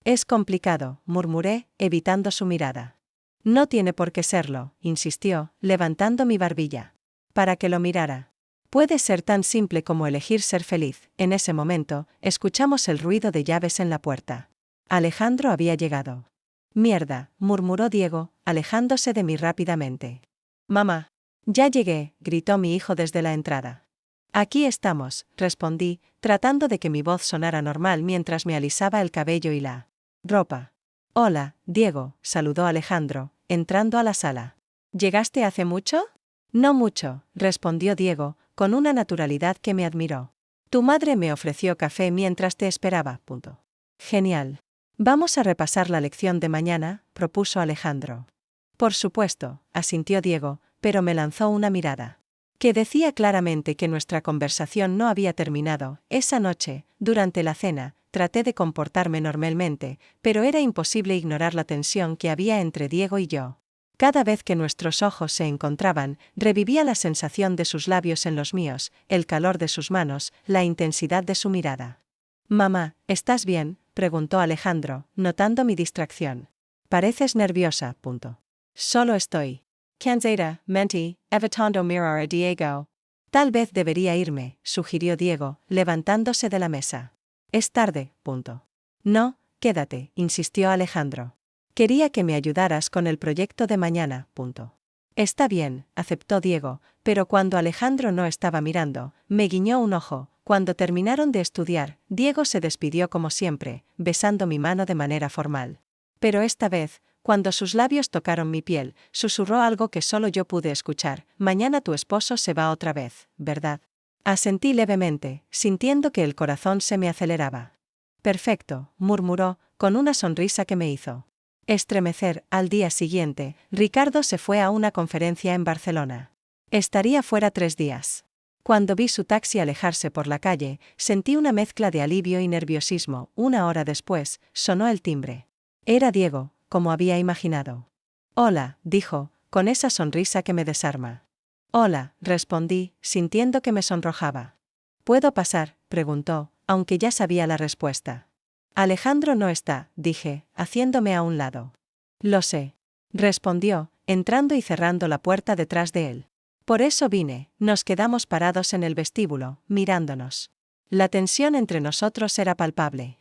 Speaker 1: Es complicado, murmuré, evitando su mirada. No tiene por qué serlo, insistió, levantando mi barbilla. Para que lo mirara. Puede ser tan simple como elegir ser feliz. En ese momento, escuchamos el ruido de llaves en la puerta. Alejandro había llegado. Mierda, murmuró Diego, alejándose de mí rápidamente. Mamá. Ya llegué, gritó mi hijo desde la entrada. Aquí estamos, respondí, tratando de que mi voz sonara normal mientras me alisaba el cabello y la ropa. Hola, Diego, saludó Alejandro, entrando a la sala. ¿Llegaste hace mucho? No mucho, respondió Diego, con una naturalidad que me admiró. Tu madre me ofreció café mientras te esperaba. Genial. Vamos a repasar la lección de mañana, propuso Alejandro. Por supuesto, asintió Diego, pero me lanzó una mirada que decía claramente que nuestra conversación no había terminado. Esa noche, durante la cena, traté de comportarme normalmente, pero era imposible ignorar la tensión que había entre Diego y yo. Cada vez que nuestros ojos se encontraban, revivía la sensación de sus labios en los míos, el calor de sus manos, la intensidad de su mirada. «Mamá, ¿estás bien?», preguntó Alejandro, notando mi distracción. «Pareces nerviosa». «Solo estoy cansada, mentí, evitando mirar a Diego». «Tal vez debería irme», sugirió Diego, levantándose de la mesa. «Es tarde». «No, quédate», insistió Alejandro. «Quería que me ayudaras con el proyecto de mañana». «Está bien», aceptó Diego, pero cuando Alejandro no estaba mirando, me guiñó un ojo. Cuando terminaron de estudiar, Diego se despidió como siempre, besando mi mano de manera formal. Pero esta vez, cuando sus labios tocaron mi piel, susurró algo que solo yo pude escuchar: «Mañana tu esposo se va otra vez, ¿verdad?». Asentí levemente, sintiendo que el corazón se me aceleraba. «Perfecto», murmuró, con una sonrisa que me hizo estremecer. Al día siguiente, Ricardo se fue a una conferencia en Barcelona. Estaría fuera 3 días. Cuando vi su taxi alejarse por la calle, sentí una mezcla de alivio y nerviosismo. 1 hora después, sonó el timbre. Era Diego, como había imaginado. «Hola», dijo, con esa sonrisa que me desarma. «Hola», respondí, sintiendo que me sonrojaba. «¿Puedo pasar?», preguntó, aunque ya sabía la respuesta. «Alejandro no está», dije, haciéndome a un lado. «Lo sé», respondió, entrando y cerrando la puerta detrás de él. «Por eso vine». Nos quedamos parados en el vestíbulo, mirándonos. La tensión entre nosotros era palpable.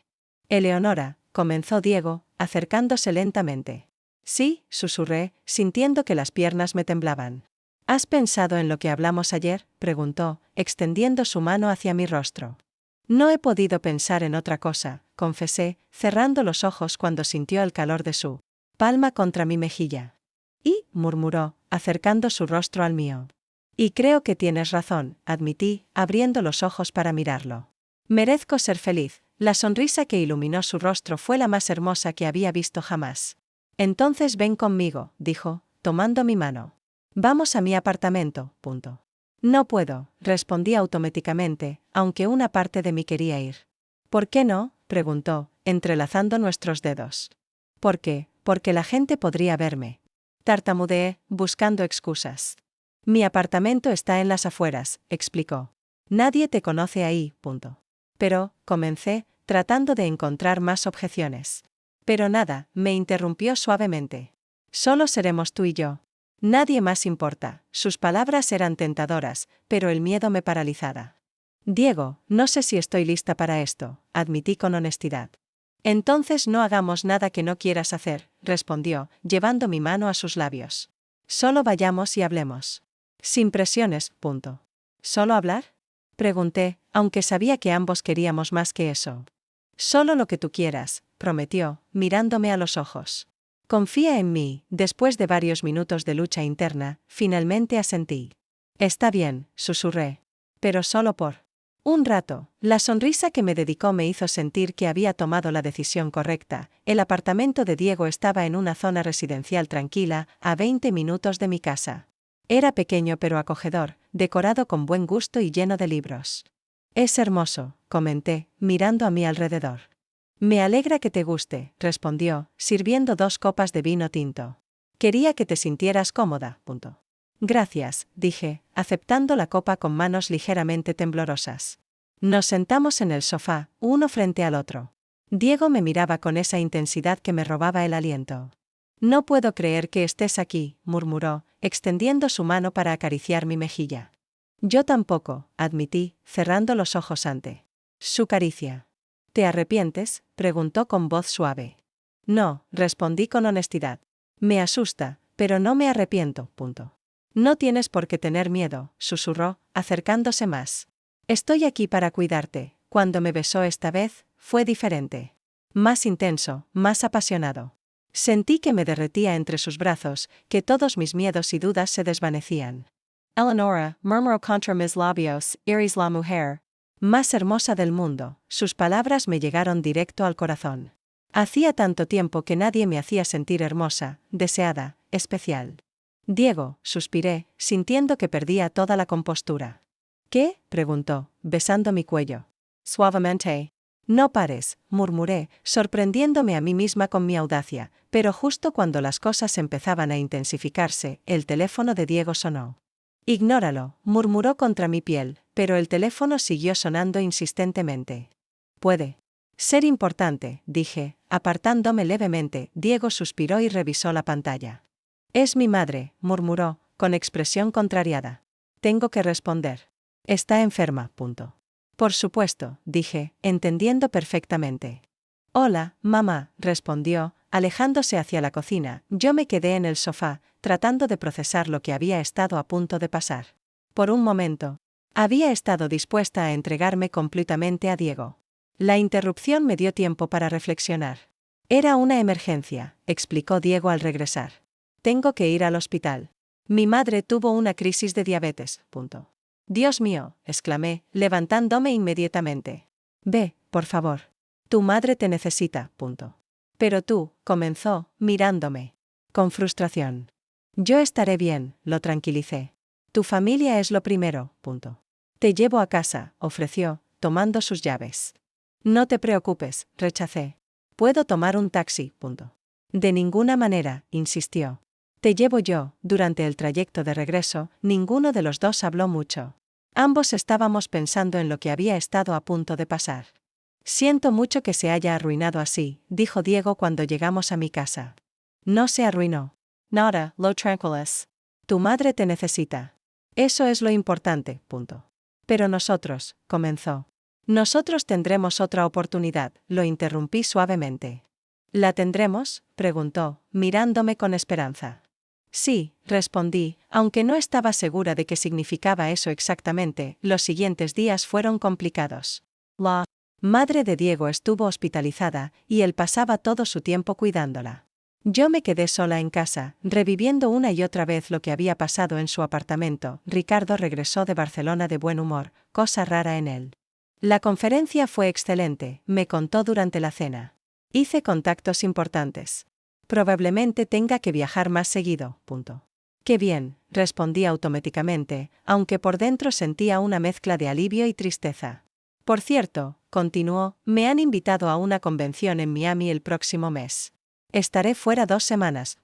Speaker 1: «Eleonora», comenzó Diego, acercándose lentamente. «Sí», susurré, sintiendo que las piernas me temblaban. «¿Has pensado en lo que hablamos ayer?», preguntó, extendiendo su mano hacia mi rostro. «No he podido pensar en otra cosa», confesé, cerrando los ojos cuando sintió el calor de su palma contra mi mejilla. «Y», murmuró, acercando su rostro al mío. «Y creo que tienes razón», admití, abriendo los ojos para mirarlo. «Merezco ser feliz». La sonrisa que iluminó su rostro fue la más hermosa que había visto jamás. «Entonces ven conmigo», dijo, tomando mi mano. «Vamos a mi apartamento». «No puedo», respondí automáticamente, aunque una parte de mí quería ir. «¿Por qué no?», preguntó, entrelazando nuestros dedos. «¿Por qué?». «Porque la gente podría verme». Tartamudeé, buscando excusas. «Mi apartamento está en las afueras», explicó. «Nadie te conoce ahí». «Pero», comencé, tratando de encontrar más objeciones. «Pero nada», me interrumpió suavemente. «Solo seremos tú y yo. Nadie más importa». Sus palabras eran tentadoras, pero el miedo me paralizaba. «Diego, no sé si estoy lista para esto», admití con honestidad. «Entonces no hagamos nada que no quieras hacer», respondió, llevando mi mano a sus labios. «Solo vayamos y hablemos. Sin presiones». «¿Solo hablar?», pregunté, aunque sabía que ambos queríamos más que eso. «Solo lo que tú quieras», prometió, mirándome a los ojos. «Confía en mí». Después de varios minutos de lucha interna, finalmente asentí. «Está bien», susurré. «Pero solo por un rato». La sonrisa que me dedicó me hizo sentir que había tomado la decisión correcta. El apartamento de Diego estaba en una zona residencial tranquila, a 20 minutos de mi casa. Era pequeño pero acogedor, decorado con buen gusto y lleno de libros. «Es hermoso», comenté, mirando a mi alrededor. «Me alegra que te guste», respondió, sirviendo 2 copas de vino tinto. «Quería que te sintieras cómoda». «Gracias», dije, aceptando la copa con manos ligeramente temblorosas. Nos sentamos en el sofá, uno frente al otro. Diego me miraba con esa intensidad que me robaba el aliento. «No puedo creer que estés aquí», murmuró, extendiendo su mano para acariciar mi mejilla. «Yo tampoco», admití, cerrando los ojos ante su caricia. «¿Te arrepientes?», preguntó con voz suave. «No», respondí con honestidad. «Me asusta, pero no me arrepiento». «No tienes por qué tener miedo», susurró, acercándose más. «Estoy aquí para cuidarte». Cuando me besó esta vez, fue diferente. Más intenso, más apasionado. Sentí que me derretía entre sus brazos, que todos mis miedos y dudas se desvanecían. «Eleonora», murmuró contra mis labios, «eres la mujer más hermosa del mundo». Sus palabras me llegaron directo al corazón. Hacía tanto tiempo que nadie me hacía sentir hermosa, deseada, especial. Diego, suspiré, sintiendo que perdía toda la compostura. ¿Qué? Preguntó, besando mi cuello. Suavemente. No pares, murmuré, sorprendiéndome a mí misma con mi audacia, pero justo cuando las cosas empezaban a intensificarse, el teléfono de Diego sonó. Ignóralo, murmuró contra mi piel, pero el teléfono siguió sonando insistentemente. Puede ser importante, dije, apartándome levemente. Diego suspiró y revisó la pantalla. Es mi madre, murmuró, con expresión contrariada. Tengo que responder. Está enferma. Por supuesto, dije, entendiendo perfectamente. Hola, mamá, respondió, alejándose hacia la cocina. Yo me quedé en el sofá, tratando de procesar lo que había estado a punto de pasar. Por un momento, había estado dispuesta a entregarme completamente a Diego. La interrupción me dio tiempo para reflexionar. Era una emergencia, explicó Diego al regresar. Tengo que ir al hospital. Mi madre tuvo una crisis de diabetes. Dios mío, exclamé, levantándome inmediatamente. Ve, por favor. Tu madre te necesita. Pero tú, comenzó, mirándome. Con frustración. Yo estaré bien, lo tranquilicé. Tu familia es lo primero. Te llevo a casa, ofreció, tomando sus llaves. No te preocupes, rechacé. Puedo tomar un taxi. De ninguna manera, insistió. Te llevo yo. Durante el trayecto de regreso, ninguno de los dos habló mucho. Ambos estábamos pensando en lo que había estado a punto de pasar. Siento mucho que se haya arruinado así, dijo Diego cuando llegamos a mi casa. No se arruinó. Nada, lo tranquilas. Tu madre te necesita. Eso es lo importante. Pero nosotros, comenzó. Nosotros tendremos otra oportunidad, lo interrumpí suavemente. ¿La tendremos?, preguntó, mirándome con esperanza. Sí, respondí, aunque no estaba segura de qué significaba eso exactamente. Los siguientes días fueron complicados. La madre de Diego estuvo hospitalizada, y él pasaba todo su tiempo cuidándola. Yo me quedé sola en casa, reviviendo una y otra vez lo que había pasado en su apartamento. Ricardo regresó de Barcelona de buen humor, cosa rara en él. La conferencia fue excelente, me contó durante la cena. Hice contactos importantes. Probablemente tenga que viajar más seguido. Qué bien, respondí automáticamente, aunque por dentro sentía una mezcla de alivio y tristeza. Por cierto, continuó, me han invitado a una convención en Miami el próximo mes. Estaré fuera 2 semanas.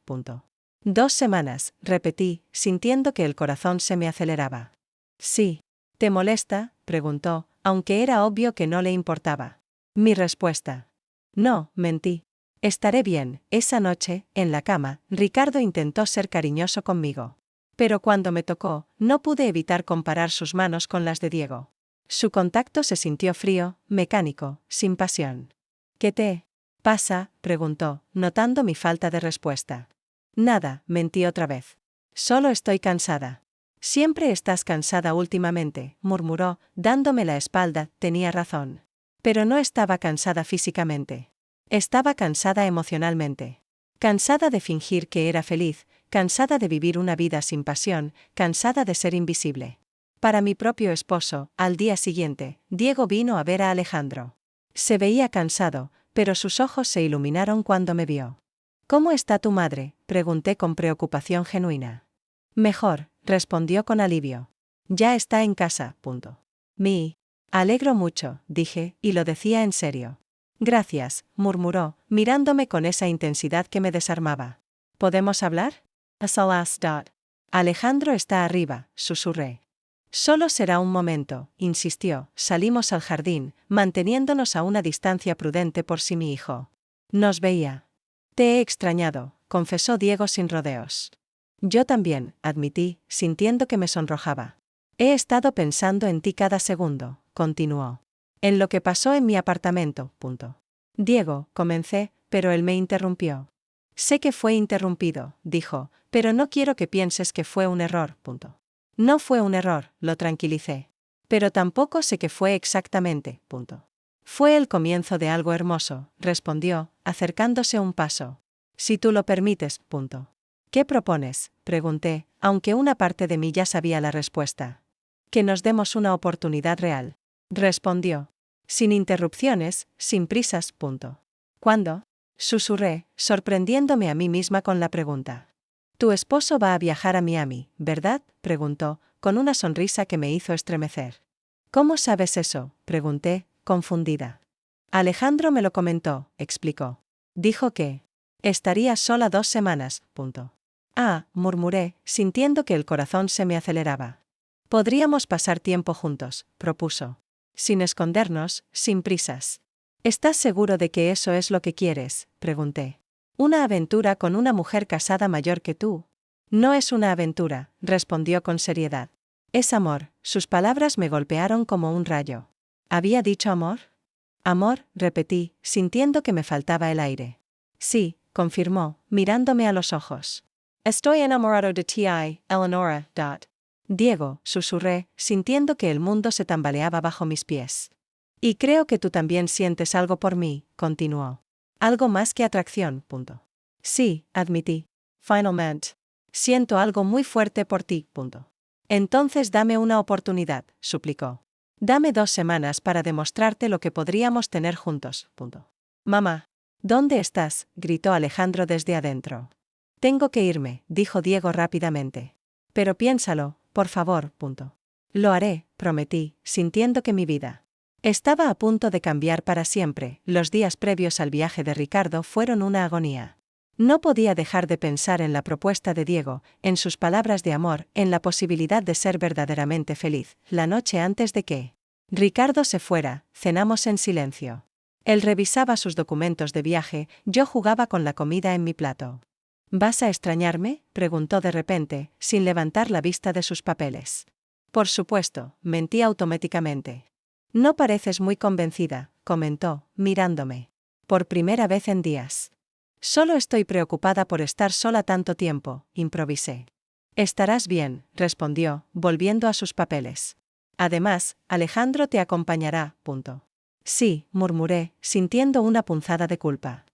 Speaker 1: 2 semanas, repetí, sintiendo que el corazón se me aceleraba. Sí. ¿Te molesta?, preguntó, aunque era obvio que no le importaba. Mi respuesta. No, mentí. Estaré bien. Esa noche, en la cama, Ricardo intentó ser cariñoso conmigo. Pero cuando me tocó, no pude evitar comparar sus manos con las de Diego. Su contacto se sintió frío, mecánico, sin pasión. ¿Qué te pasa?, preguntó, notando mi falta de respuesta. Nada, mentí otra vez. Solo estoy cansada. Siempre estás cansada últimamente, murmuró, dándome la espalda. Tenía razón. Pero no estaba cansada físicamente. Estaba cansada emocionalmente. Cansada de fingir que era feliz, cansada de vivir una vida sin pasión, cansada de ser invisible. Para mi propio esposo, al día siguiente, Diego vino a ver a Alejandro. Se veía cansado, pero sus ojos se iluminaron cuando me vio. ¿Cómo está tu madre?, pregunté con preocupación genuina. Mejor, respondió con alivio. Ya está en casa. Me alegro mucho, dije, y lo decía en serio. Gracias, murmuró, mirándome con esa intensidad que me desarmaba. ¿Podemos hablar? Alejandro está arriba, susurré. Solo será un momento, insistió. Salimos al jardín, manteniéndonos a una distancia prudente por si mi hijo nos veía. Te he extrañado, confesó Diego sin rodeos. Yo también, admití, sintiendo que me sonrojaba. He estado pensando en ti cada segundo, continuó. En lo que pasó en mi apartamento. Diego, comencé, pero él me interrumpió. Sé que fue interrumpido, dijo, pero no quiero que pienses que fue un error. No fue un error, lo tranquilicé. Pero tampoco sé qué fue exactamente. Fue el comienzo de algo hermoso, respondió, acercándose un paso. Si tú lo permites. ¿Qué propones?, pregunté, aunque una parte de mí ya sabía la respuesta. Que nos demos una oportunidad real, respondió. Sin interrupciones, sin prisas. ¿Cuándo? Susurré, sorprendiéndome a mí misma con la pregunta. Tu esposo va a viajar a Miami, ¿verdad?, preguntó, con una sonrisa que me hizo estremecer. ¿Cómo sabes eso?, pregunté, confundida. Alejandro me lo comentó, explicó. Dijo que estaría sola 2 semanas, punto. Ah, murmuré, sintiendo que el corazón se me aceleraba. Podríamos pasar tiempo juntos, propuso. Sin escondernos, sin prisas. ¿Estás seguro de que eso es lo que quieres?, pregunté. ¿Una aventura con una mujer casada mayor que tú? No es una aventura, respondió con seriedad. Es amor. Sus palabras me golpearon como un rayo. ¿Había dicho amor? Amor, repetí, sintiendo que me faltaba el aire. Sí, confirmó, mirándome a los ojos. Estoy enamorado de ti, Eleonora. Diego, susurré, sintiendo que el mundo se tambaleaba bajo mis pies. Y creo que tú también sientes algo por mí, continuó. Algo más que atracción, punto. Sí, admití. Finalmente. Siento algo muy fuerte por ti, punto. Entonces dame una oportunidad, suplicó. Dame 2 semanas para demostrarte lo que podríamos tener juntos, punto. Mamá. ¿Dónde estás?, gritó Alejandro desde adentro. Tengo que irme, dijo Diego rápidamente. Pero piénsalo, por favor, punto. Lo haré, prometí, sintiendo que mi vida estaba a punto de cambiar para siempre. Los días previos al viaje de Ricardo fueron una agonía. No podía dejar de pensar en la propuesta de Diego, en sus palabras de amor, en la posibilidad de ser verdaderamente feliz. La noche antes de que Ricardo se fuera, cenamos en silencio. Él revisaba sus documentos de viaje, yo jugaba con la comida en mi plato. ¿Vas a extrañarme?, preguntó de repente, sin levantar la vista de sus papeles. Por supuesto, mentí automáticamente. No pareces muy convencida, comentó, mirándome. Por primera vez en días. Solo estoy preocupada por estar sola tanto tiempo, improvisé. Estarás bien, respondió, volviendo a sus papeles. Además, Alejandro te acompañará, punto. Sí, murmuré, sintiendo una punzada de culpa.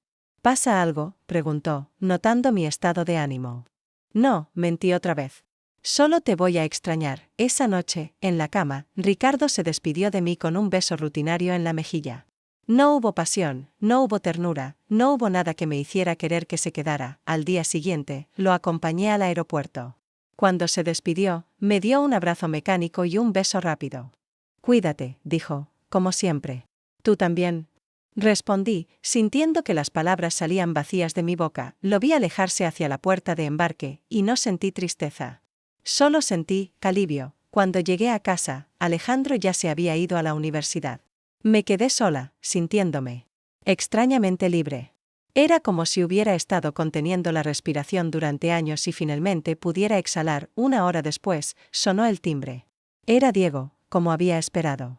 Speaker 1: ¿Pasa algo?, preguntó, notando mi estado de ánimo. No, mentí otra vez. Solo te voy a extrañar. Esa noche, en la cama, Ricardo se despidió de mí con un beso rutinario en la mejilla. No hubo pasión, no hubo ternura, no hubo nada que me hiciera querer que se quedara. Al día siguiente, lo acompañé al aeropuerto. Cuando se despidió, me dio un abrazo mecánico y un beso rápido. Cuídate, dijo, como siempre. ¿Tú también? Respondí, sintiendo que las palabras salían vacías de mi boca. Lo vi alejarse hacia la puerta de embarque, y no sentí tristeza. Solo sentí alivio. Cuando llegué a casa, Alejandro ya se había ido a la universidad. Me quedé sola, sintiéndome extrañamente libre. Era como si hubiera estado conteniendo la respiración durante años y finalmente pudiera exhalar. 1 hora después, sonó el timbre. Era Diego, como había esperado.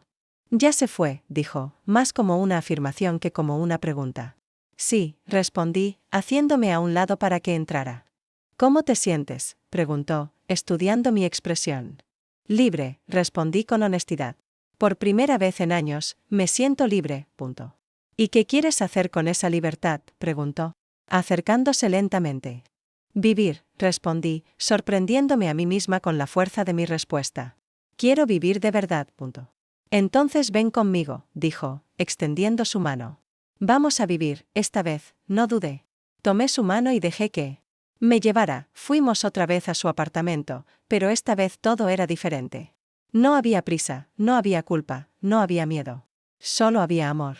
Speaker 1: Ya se fue, dijo, más como una afirmación que como una pregunta. Sí, respondí, haciéndome a un lado para que entrara. ¿Cómo te sientes?, preguntó, estudiando mi expresión. Libre, respondí con honestidad. Por primera vez en años, me siento libre, punto. ¿Y qué quieres hacer con esa libertad?, preguntó, acercándose lentamente. Vivir, respondí, sorprendiéndome a mí misma con la fuerza de mi respuesta. Quiero vivir de verdad, punto. Entonces ven conmigo, dijo, extendiendo su mano. Vamos a vivir, esta vez, no dudé. Tomé su mano y dejé que me llevara. Fuimos otra vez a su apartamento, pero esta vez todo era diferente. No había prisa, no había culpa, no había miedo. Solo había amor.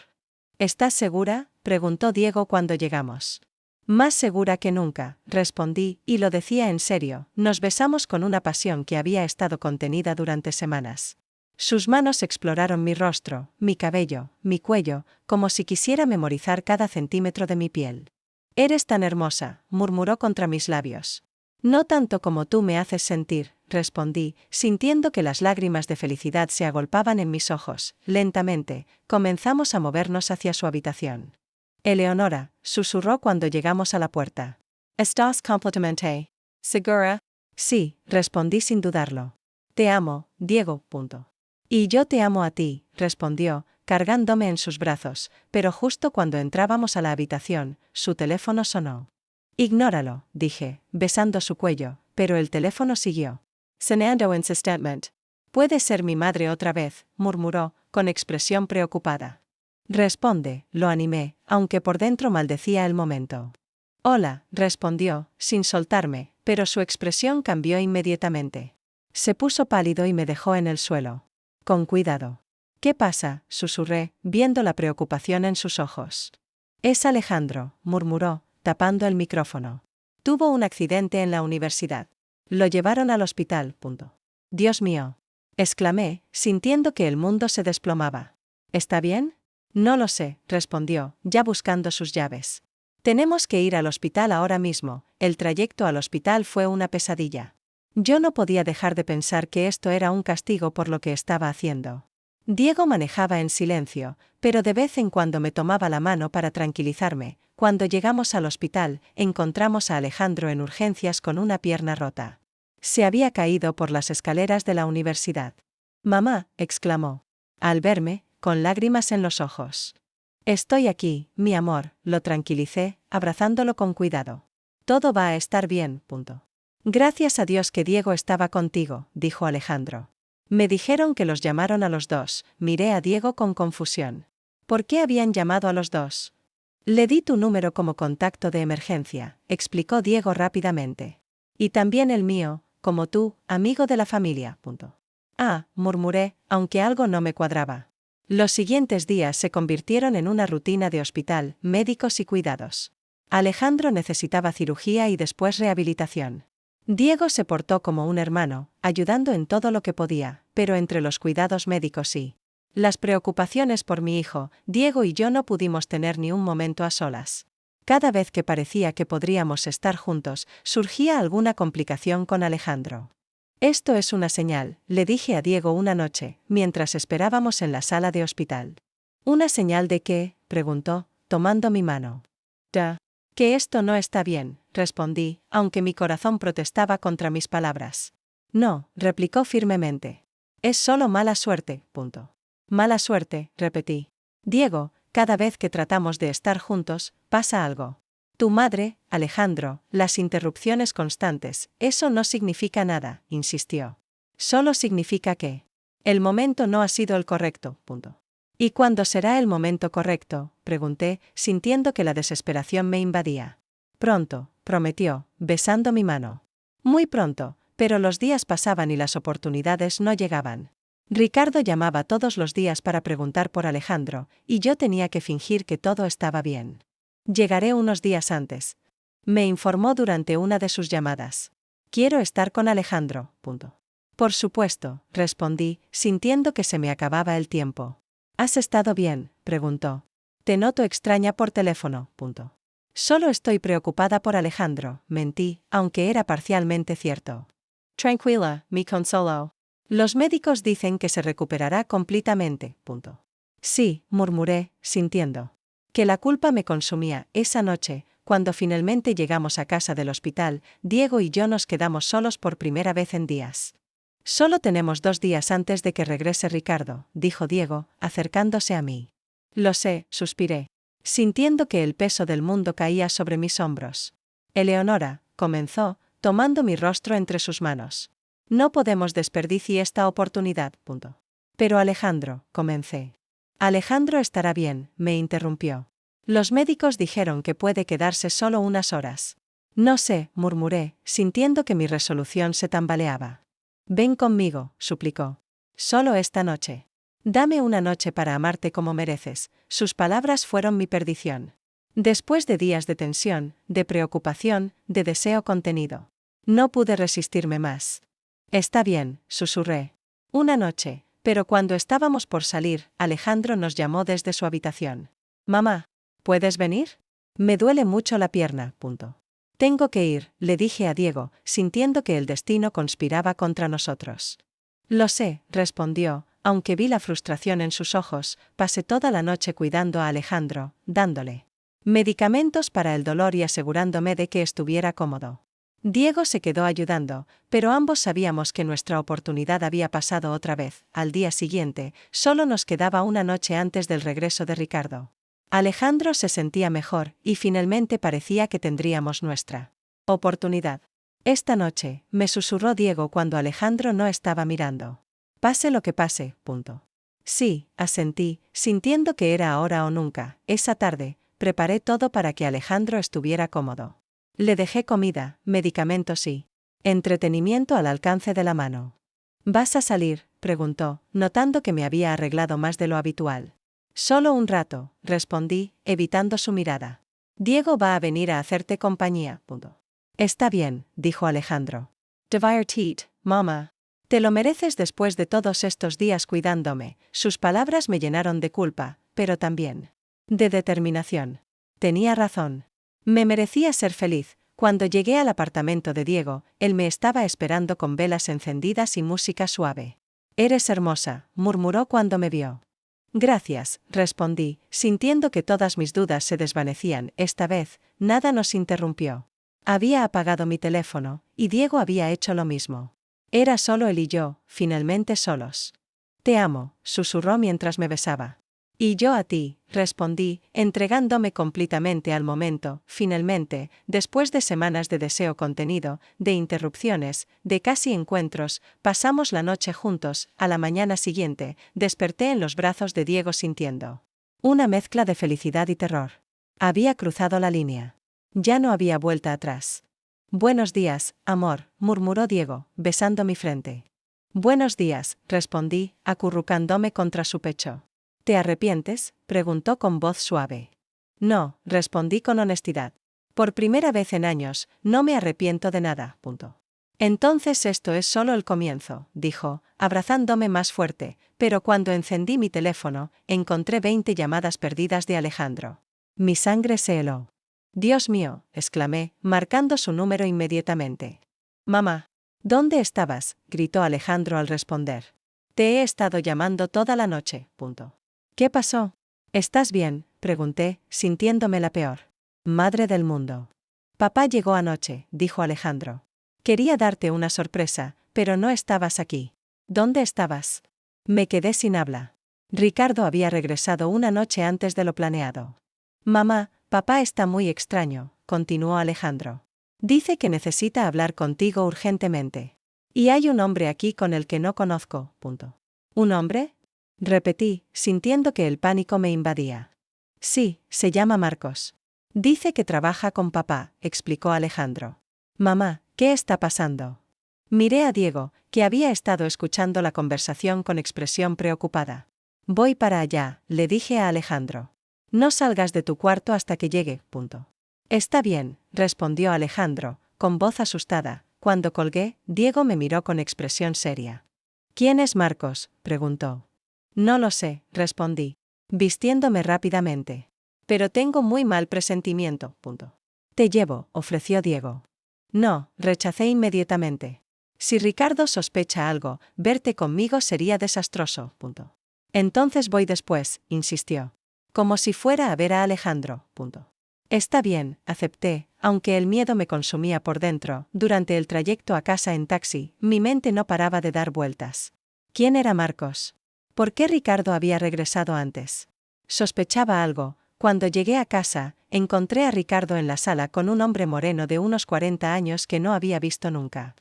Speaker 1: ¿Estás segura?, preguntó Diego cuando llegamos. Más segura que nunca, respondí, y lo decía en serio. Nos besamos con una pasión que había estado contenida durante semanas. Sus manos exploraron mi rostro, mi cabello, mi cuello, como si quisiera memorizar cada centímetro de mi piel. Eres tan hermosa, murmuró contra mis labios. No tanto como tú me haces sentir, respondí, sintiendo que las lágrimas de felicidad se agolpaban en mis ojos. Lentamente, comenzamos a movernos hacia su habitación. Eleonora, susurró cuando llegamos a la puerta. ¿Estás completamente segura? Sí, respondí sin dudarlo. Te amo, Diego. Y yo te amo a ti, respondió, cargándome en sus brazos, pero justo cuando entrábamos a la habitación, su teléfono sonó. Ignóralo, dije, besando su cuello, pero el teléfono siguió. Sonando insistentemente. Puede ser mi madre otra vez, murmuró, con expresión preocupada. Responde, lo animé, aunque por dentro maldecía el momento. Hola, respondió, sin soltarme, pero su expresión cambió inmediatamente. Se puso pálido y me dejó en el suelo. Con cuidado. ¿Qué pasa?, susurré, viendo la preocupación en sus ojos. Es Alejandro, murmuró, tapando el micrófono. Tuvo un accidente en la universidad. Lo llevaron al hospital. Dios mío. Exclamé, sintiendo que el mundo se desplomaba. ¿Está bien? No lo sé, respondió, ya buscando sus llaves. Tenemos que ir al hospital ahora mismo. El trayecto al hospital fue una pesadilla. Yo no podía dejar de pensar que esto era un castigo por lo que estaba haciendo. Diego manejaba en silencio, pero de vez en cuando me tomaba la mano para tranquilizarme. Cuando llegamos al hospital, encontramos a Alejandro en urgencias con una pierna rota. Se había caído por las escaleras de la universidad. «Mamá», exclamó. Al verme, con lágrimas en los ojos. «Estoy aquí, mi amor», lo tranquilicé, abrazándolo con cuidado. «Todo va a estar bien». «Gracias a Dios que Diego estaba contigo», dijo Alejandro. Me dijeron que los llamaron a los dos. Miré a Diego con confusión. ¿Por qué habían llamado a los dos? Le di tu número como contacto de emergencia, explicó Diego rápidamente. Y también el mío, como tú, amigo de la familia. Ah, murmuré, aunque algo no me cuadraba. Los siguientes días se convirtieron en una rutina de hospital, médicos y cuidados. Alejandro necesitaba cirugía y después rehabilitación. Diego se portó como un hermano, ayudando en todo lo que podía, pero entre los cuidados médicos y las preocupaciones por mi hijo, Diego y yo no pudimos tener ni un momento a solas. Cada vez que parecía que podríamos estar juntos, surgía alguna complicación con Alejandro. Esto es una señal, le dije a Diego una noche, mientras esperábamos en la sala de hospital. ¿Una señal de qué?, preguntó, tomando mi mano. Que esto no está bien, respondí, aunque mi corazón protestaba contra mis palabras. No, replicó firmemente. Es solo mala suerte. Mala suerte, repetí. Diego, cada vez que tratamos de estar juntos, pasa algo. Tu madre, Alejandro, las interrupciones constantes, eso no significa nada, insistió. Solo significa que el momento no ha sido el correcto. ¿Y cuándo será el momento correcto?, pregunté, sintiendo que la desesperación me invadía. Pronto, prometió, besando mi mano. Muy pronto, pero los días pasaban y las oportunidades no llegaban. Ricardo llamaba todos los días para preguntar por Alejandro, y yo tenía que fingir que todo estaba bien. Llegaré unos días antes. Me informó durante una de sus llamadas. Quiero estar con Alejandro. Por supuesto, respondí, sintiendo que se me acababa el tiempo. ¿Has estado bien?, preguntó. Te noto extraña por teléfono. Solo estoy preocupada por Alejandro, mentí, aunque era parcialmente cierto. Tranquila, mi consoló. Los médicos dicen que se recuperará completamente. Sí, murmuré, sintiendo que la culpa me consumía. Esa noche, cuando finalmente llegamos a casa del hospital, Diego y yo nos quedamos solos por primera vez en días. Solo tenemos 2 días antes de que regrese Ricardo, dijo Diego, acercándose a mí. Lo sé, suspiré, sintiendo que el peso del mundo caía sobre mis hombros. Eleonora, comenzó, tomando mi rostro entre sus manos. No podemos desperdiciar esta oportunidad. Pero Alejandro, comencé. Alejandro estará bien, me interrumpió. Los médicos dijeron que puede quedarse solo unas horas. No sé, murmuré, sintiendo que mi resolución se tambaleaba. Ven conmigo, suplicó. Solo esta noche. Dame una noche para amarte como mereces. Sus palabras fueron mi perdición. Después de días de tensión, de preocupación, de deseo contenido, no pude resistirme más. Está bien, susurré. Una noche, pero cuando estábamos por salir, Alejandro nos llamó desde su habitación. Mamá, ¿puedes venir? Me duele mucho la pierna. Tengo que ir, le dije a Diego, sintiendo que el destino conspiraba contra nosotros. Lo sé, respondió, aunque vi la frustración en sus ojos. Pasé toda la noche cuidando a Alejandro, dándole medicamentos para el dolor y asegurándome de que estuviera cómodo. Diego se quedó ayudando, pero ambos sabíamos que nuestra oportunidad había pasado otra vez. Al día siguiente, solo nos quedaba una noche antes del regreso de Ricardo. Alejandro se sentía mejor, y finalmente parecía que tendríamos nuestra oportunidad. Esta noche, me susurró Diego cuando Alejandro no estaba mirando. Pase lo que pase. Sí, asentí, sintiendo que era ahora o nunca. Esa tarde, preparé todo para que Alejandro estuviera cómodo. Le dejé comida, medicamentos y entretenimiento al alcance de la mano. ¿Vas a salir?, preguntó, notando que me había arreglado más de lo habitual. Solo un rato, respondí, evitando su mirada. Diego va a venir a hacerte compañía. Está bien, dijo Alejandro. Divertit, mamá. Te lo mereces después de todos estos días cuidándome. Sus palabras me llenaron de culpa, pero también de determinación. Tenía razón. Me merecía ser feliz. Cuando llegué al apartamento de Diego, él me estaba esperando con velas encendidas y música suave. Eres hermosa, murmuró cuando me vio. Gracias, respondí, sintiendo que todas mis dudas se desvanecían. Esta vez, nada nos interrumpió. Había apagado mi teléfono, y Diego había hecho lo mismo. Era solo él y yo, finalmente solos. Te amo, susurró mientras me besaba. Y yo a ti, respondí, entregándome completamente al momento. Finalmente, después de semanas de deseo contenido, de interrupciones, de casi encuentros, pasamos la noche juntos. A la mañana siguiente, desperté en los brazos de Diego sintiendo una mezcla de felicidad y terror. Había cruzado la línea. Ya no había vuelta atrás. Buenos días, amor, murmuró Diego, besando mi frente. Buenos días, respondí, acurrucándome contra su pecho. ¿Te arrepientes?, preguntó con voz suave. No, respondí con honestidad. Por primera vez en años, no me arrepiento de nada. Entonces esto es solo el comienzo, dijo, abrazándome más fuerte, pero cuando encendí mi teléfono, encontré 20 llamadas perdidas de Alejandro. Mi sangre se heló. Dios mío, exclamé, marcando su número inmediatamente. Mamá. ¿Dónde estabas?, gritó Alejandro al responder. Te he estado llamando toda la noche. ¿Qué pasó? ¿Estás bien?, pregunté, sintiéndome la peor madre del mundo. Papá llegó anoche, dijo Alejandro. Quería darte una sorpresa, pero no estabas aquí. ¿Dónde estabas? Me quedé sin habla. Ricardo había regresado una noche antes de lo planeado. Mamá, papá está muy extraño, continuó Alejandro. Dice que necesita hablar contigo urgentemente. Y hay un hombre aquí con el que no conozco. ¿Un hombre? Repetí, sintiendo que el pánico me invadía. Sí, se llama Marcos. Dice que trabaja con papá, explicó Alejandro. Mamá, ¿qué está pasando? Miré a Diego, que había estado escuchando la conversación con expresión preocupada. Voy para allá, le dije a Alejandro. No salgas de tu cuarto hasta que llegue. Está bien, respondió Alejandro, con voz asustada. Cuando colgué, Diego me miró con expresión seria. ¿Quién es Marcos?, preguntó. No lo sé, respondí, vistiéndome rápidamente. Pero tengo muy mal presentimiento. Te llevo, ofreció Diego. No, rechacé inmediatamente. Si Ricardo sospecha algo, verte conmigo sería desastroso. Entonces voy después, insistió. Como si fuera a ver a Alejandro. Está bien, acepté, aunque el miedo me consumía por dentro. Durante el trayecto a casa en taxi, mi mente no paraba de dar vueltas. ¿Quién era Marcos? ¿Por qué Ricardo había regresado antes? Sospechaba algo. Cuando llegué a casa, encontré a Ricardo en la sala con un hombre moreno de unos 40 años que no había visto nunca.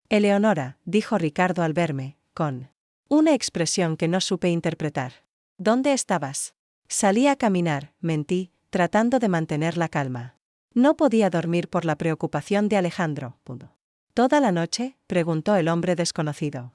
Speaker 1: Eleonora, dijo Ricardo al verme, con una expresión que no supe interpretar. ¿Dónde estabas? Salí a caminar, mentí, tratando de mantener la calma. No podía dormir por la preocupación de Alejandro. ¿Toda la noche?, preguntó el hombre desconocido.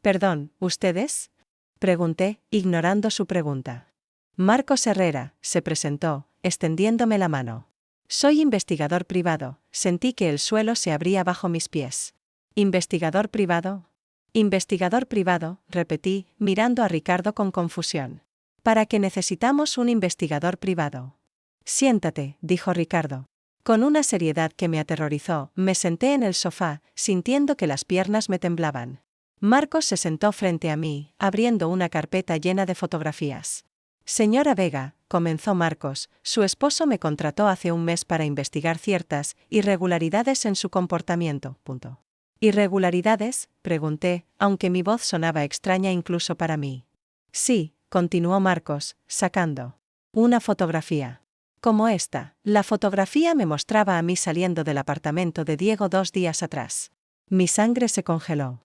Speaker 1: Perdón, ¿ustedes? Pregunté, ignorando su pregunta. Marcos Herrera, se presentó, extendiéndome la mano. Soy investigador privado. Sentí que el suelo se abría bajo mis pies. ¿Investigador privado? Investigador privado, repetí, mirando a Ricardo con confusión. ¿Para qué necesitamos un investigador privado? Siéntate, dijo Ricardo. Con una seriedad que me aterrorizó, me senté en el sofá, sintiendo que las piernas me temblaban. Marcos se sentó frente a mí, abriendo una carpeta llena de fotografías. Señora Vega, comenzó Marcos, su esposo me contrató hace un mes para investigar ciertas irregularidades en su comportamiento. ¿Irregularidades?, pregunté, aunque mi voz sonaba extraña incluso para mí. Sí, continuó Marcos, sacando una fotografía. Como esta, la fotografía me mostraba a mí saliendo del apartamento de Diego 2 días atrás. Mi sangre se congeló.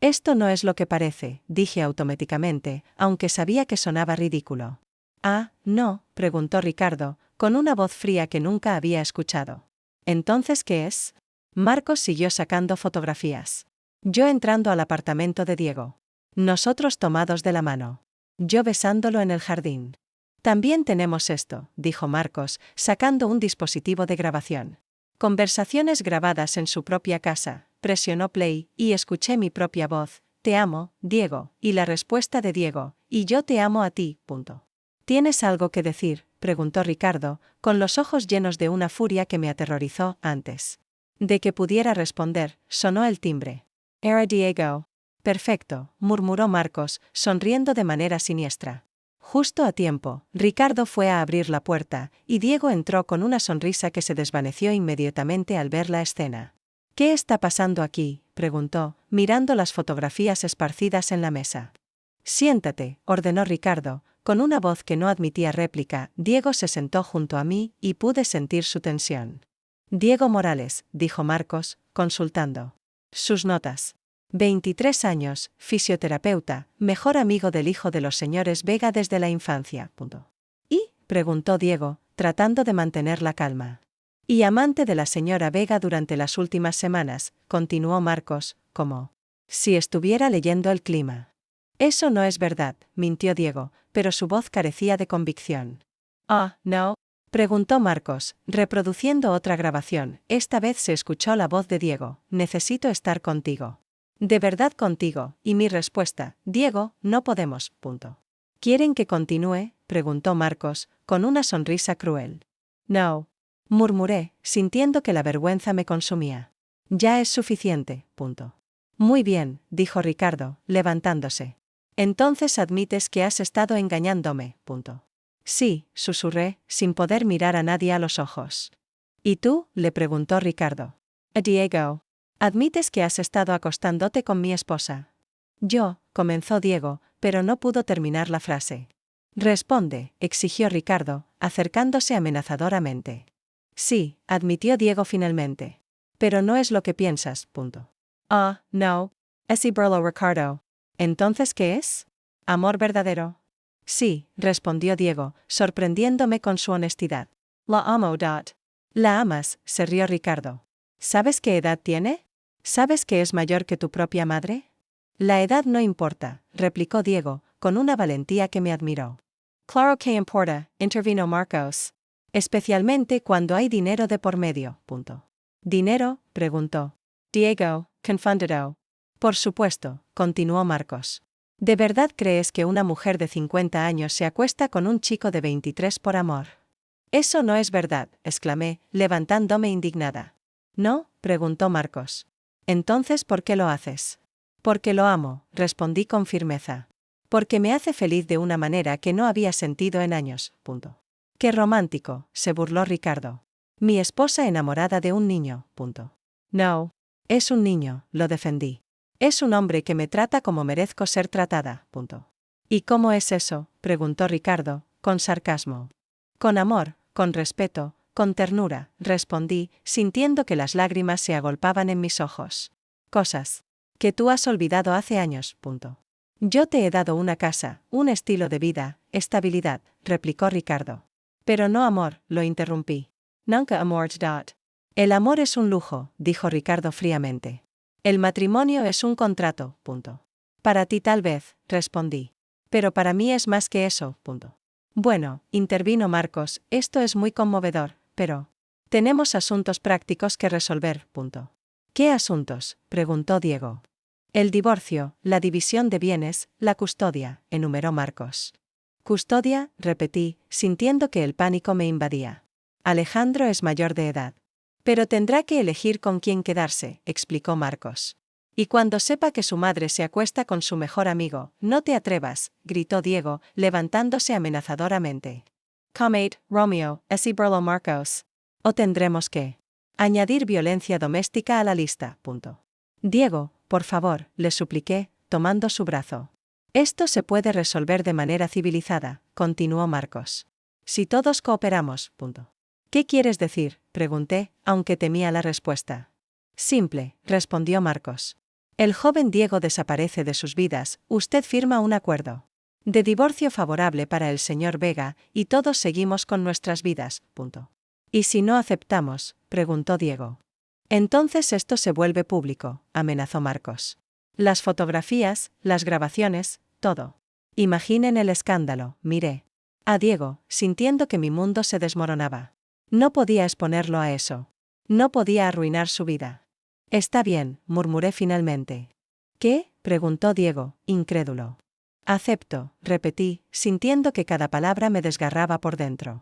Speaker 1: Esto no es lo que parece, dije automáticamente, aunque sabía que sonaba ridículo. Ah, no, preguntó Ricardo, con una voz fría que nunca había escuchado. ¿Entonces qué es? Marcos siguió sacando fotografías. Yo entrando al apartamento de Diego. Nosotros tomados de la mano. Yo besándolo en el jardín. También tenemos esto, dijo Marcos, sacando un dispositivo de grabación. Conversaciones grabadas en su propia casa. Presionó play, y escuché mi propia voz. Te amo, Diego, y la respuesta de Diego, y yo te amo a ti, punto. ¿Tienes algo que decir?, preguntó Ricardo, con los ojos llenos de una furia que me aterrorizó antes de que pudiera responder. Sonó el timbre. Era Diego. Perfecto, murmuró Marcos, sonriendo de manera siniestra. Justo a tiempo, Ricardo fue a abrir la puerta, y Diego entró con una sonrisa que se desvaneció inmediatamente al ver la escena. ¿Qué está pasando aquí?, preguntó, mirando las fotografías esparcidas en la mesa. Siéntate, ordenó Ricardo, con una voz que no admitía réplica. Diego se sentó junto a mí, y pude sentir su tensión. Diego Morales, dijo Marcos, consultando sus notas. 23 años, fisioterapeuta, mejor amigo del hijo de los señores Vega desde la infancia. ¿Y?, preguntó Diego, tratando de mantener la calma. Y amante de la señora Vega durante las últimas semanas, continuó Marcos, como si estuviera leyendo el clima. Eso no es verdad, mintió Diego, pero su voz carecía de convicción. Ah, ¿no? Preguntó Marcos, reproduciendo otra grabación. Esta vez se escuchó la voz de Diego. Necesito estar contigo. De verdad contigo, y mi respuesta, Diego, no podemos, punto. ¿Quieren que continúe?, preguntó Marcos, con una sonrisa cruel. No. Murmuré, sintiendo que la vergüenza me consumía. Ya es suficiente, punto. Muy bien, dijo Ricardo, levantándose. Entonces admites que has estado engañándome, punto. Sí, susurré, sin poder mirar a nadie a los ojos. ¿Y tú?, le preguntó Ricardo. Diego. ¿Admites que has estado acostándote con mi esposa? Yo, comenzó Diego, pero no pudo terminar la frase. Responde, exigió Ricardo, acercándose amenazadoramente. Sí, admitió Diego finalmente. Pero no es lo que piensas, punto. Ah, no. Es burló Ricardo. ¿Entonces qué es? ¿Amor verdadero? Sí, respondió Diego, sorprendiéndome con su honestidad. La amo. ¿La amas?, se rió Ricardo. ¿Sabes qué edad tiene? ¿Sabes que es mayor que tu propia madre? La edad no importa, replicó Diego, con una valentía que me admiró. Claro que importa, intervino Marcos. Especialmente cuando hay dinero de por medio, punto. ¿Dinero?, preguntó Diego, confundido. Por supuesto, continuó Marcos. ¿De verdad crees que una mujer de 50 años se acuesta con un chico de 23 por amor? Eso no es verdad, exclamé, levantándome indignada. ¿No?, preguntó Marcos. Entonces, ¿por qué lo haces? Porque lo amo, respondí con firmeza. Porque me hace feliz de una manera que no había sentido en años, punto. Qué romántico, se burló Ricardo. Mi esposa enamorada de un niño, punto. No. Es un niño, lo defendí. Es un hombre que me trata como merezco ser tratada, punto. ¿Y cómo es eso?, preguntó Ricardo, con sarcasmo. Con amor, con respeto, con ternura, respondí, sintiendo que las lágrimas se agolpaban en mis ojos. Cosas que tú has olvidado hace años, punto. Yo te he dado una casa, un estilo de vida, estabilidad, replicó Ricardo. Pero no amor, lo interrumpí. Nunca amor. El amor es un lujo, dijo Ricardo fríamente. El matrimonio es un contrato, punto. Para ti tal vez, respondí. Pero para mí es más que eso, punto. Bueno, intervino Marcos, esto es muy conmovedor, pero tenemos asuntos prácticos que resolver, punto. ¿Qué asuntos?, preguntó Diego. El divorcio, la división de bienes, la custodia, enumeró Marcos. Custodia, repetí, sintiendo que el pánico me invadía. Alejandro es mayor de edad. Pero tendrá que elegir con quién quedarse, explicó Marcos. Y cuando sepa que su madre se acuesta con su mejor amigo, no te atrevas, gritó Diego, levantándose amenazadoramente. Comate, Romeo, ese burló Marcos. O tendremos que añadir violencia doméstica a la lista, punto. Diego, por favor, le supliqué, tomando su brazo. Esto se puede resolver de manera civilizada, continuó Marcos. Si todos cooperamos, punto. ¿Qué quieres decir?, pregunté, aunque temía la respuesta. Simple, respondió Marcos. El joven Diego desaparece de sus vidas, usted firma un acuerdo de divorcio favorable para el señor Vega, y todos seguimos con nuestras vidas, punto. ¿Y si no aceptamos?, preguntó Diego. Entonces esto se vuelve público, amenazó Marcos. Las fotografías, las grabaciones, todo. Imaginen el escándalo, miré a Diego, sintiendo que mi mundo se desmoronaba. No podía exponerlo a eso. No podía arruinar su vida. Está bien, murmuré finalmente. ¿Qué?, preguntó Diego, incrédulo. Acepto, repetí, sintiendo que cada palabra me desgarraba por dentro.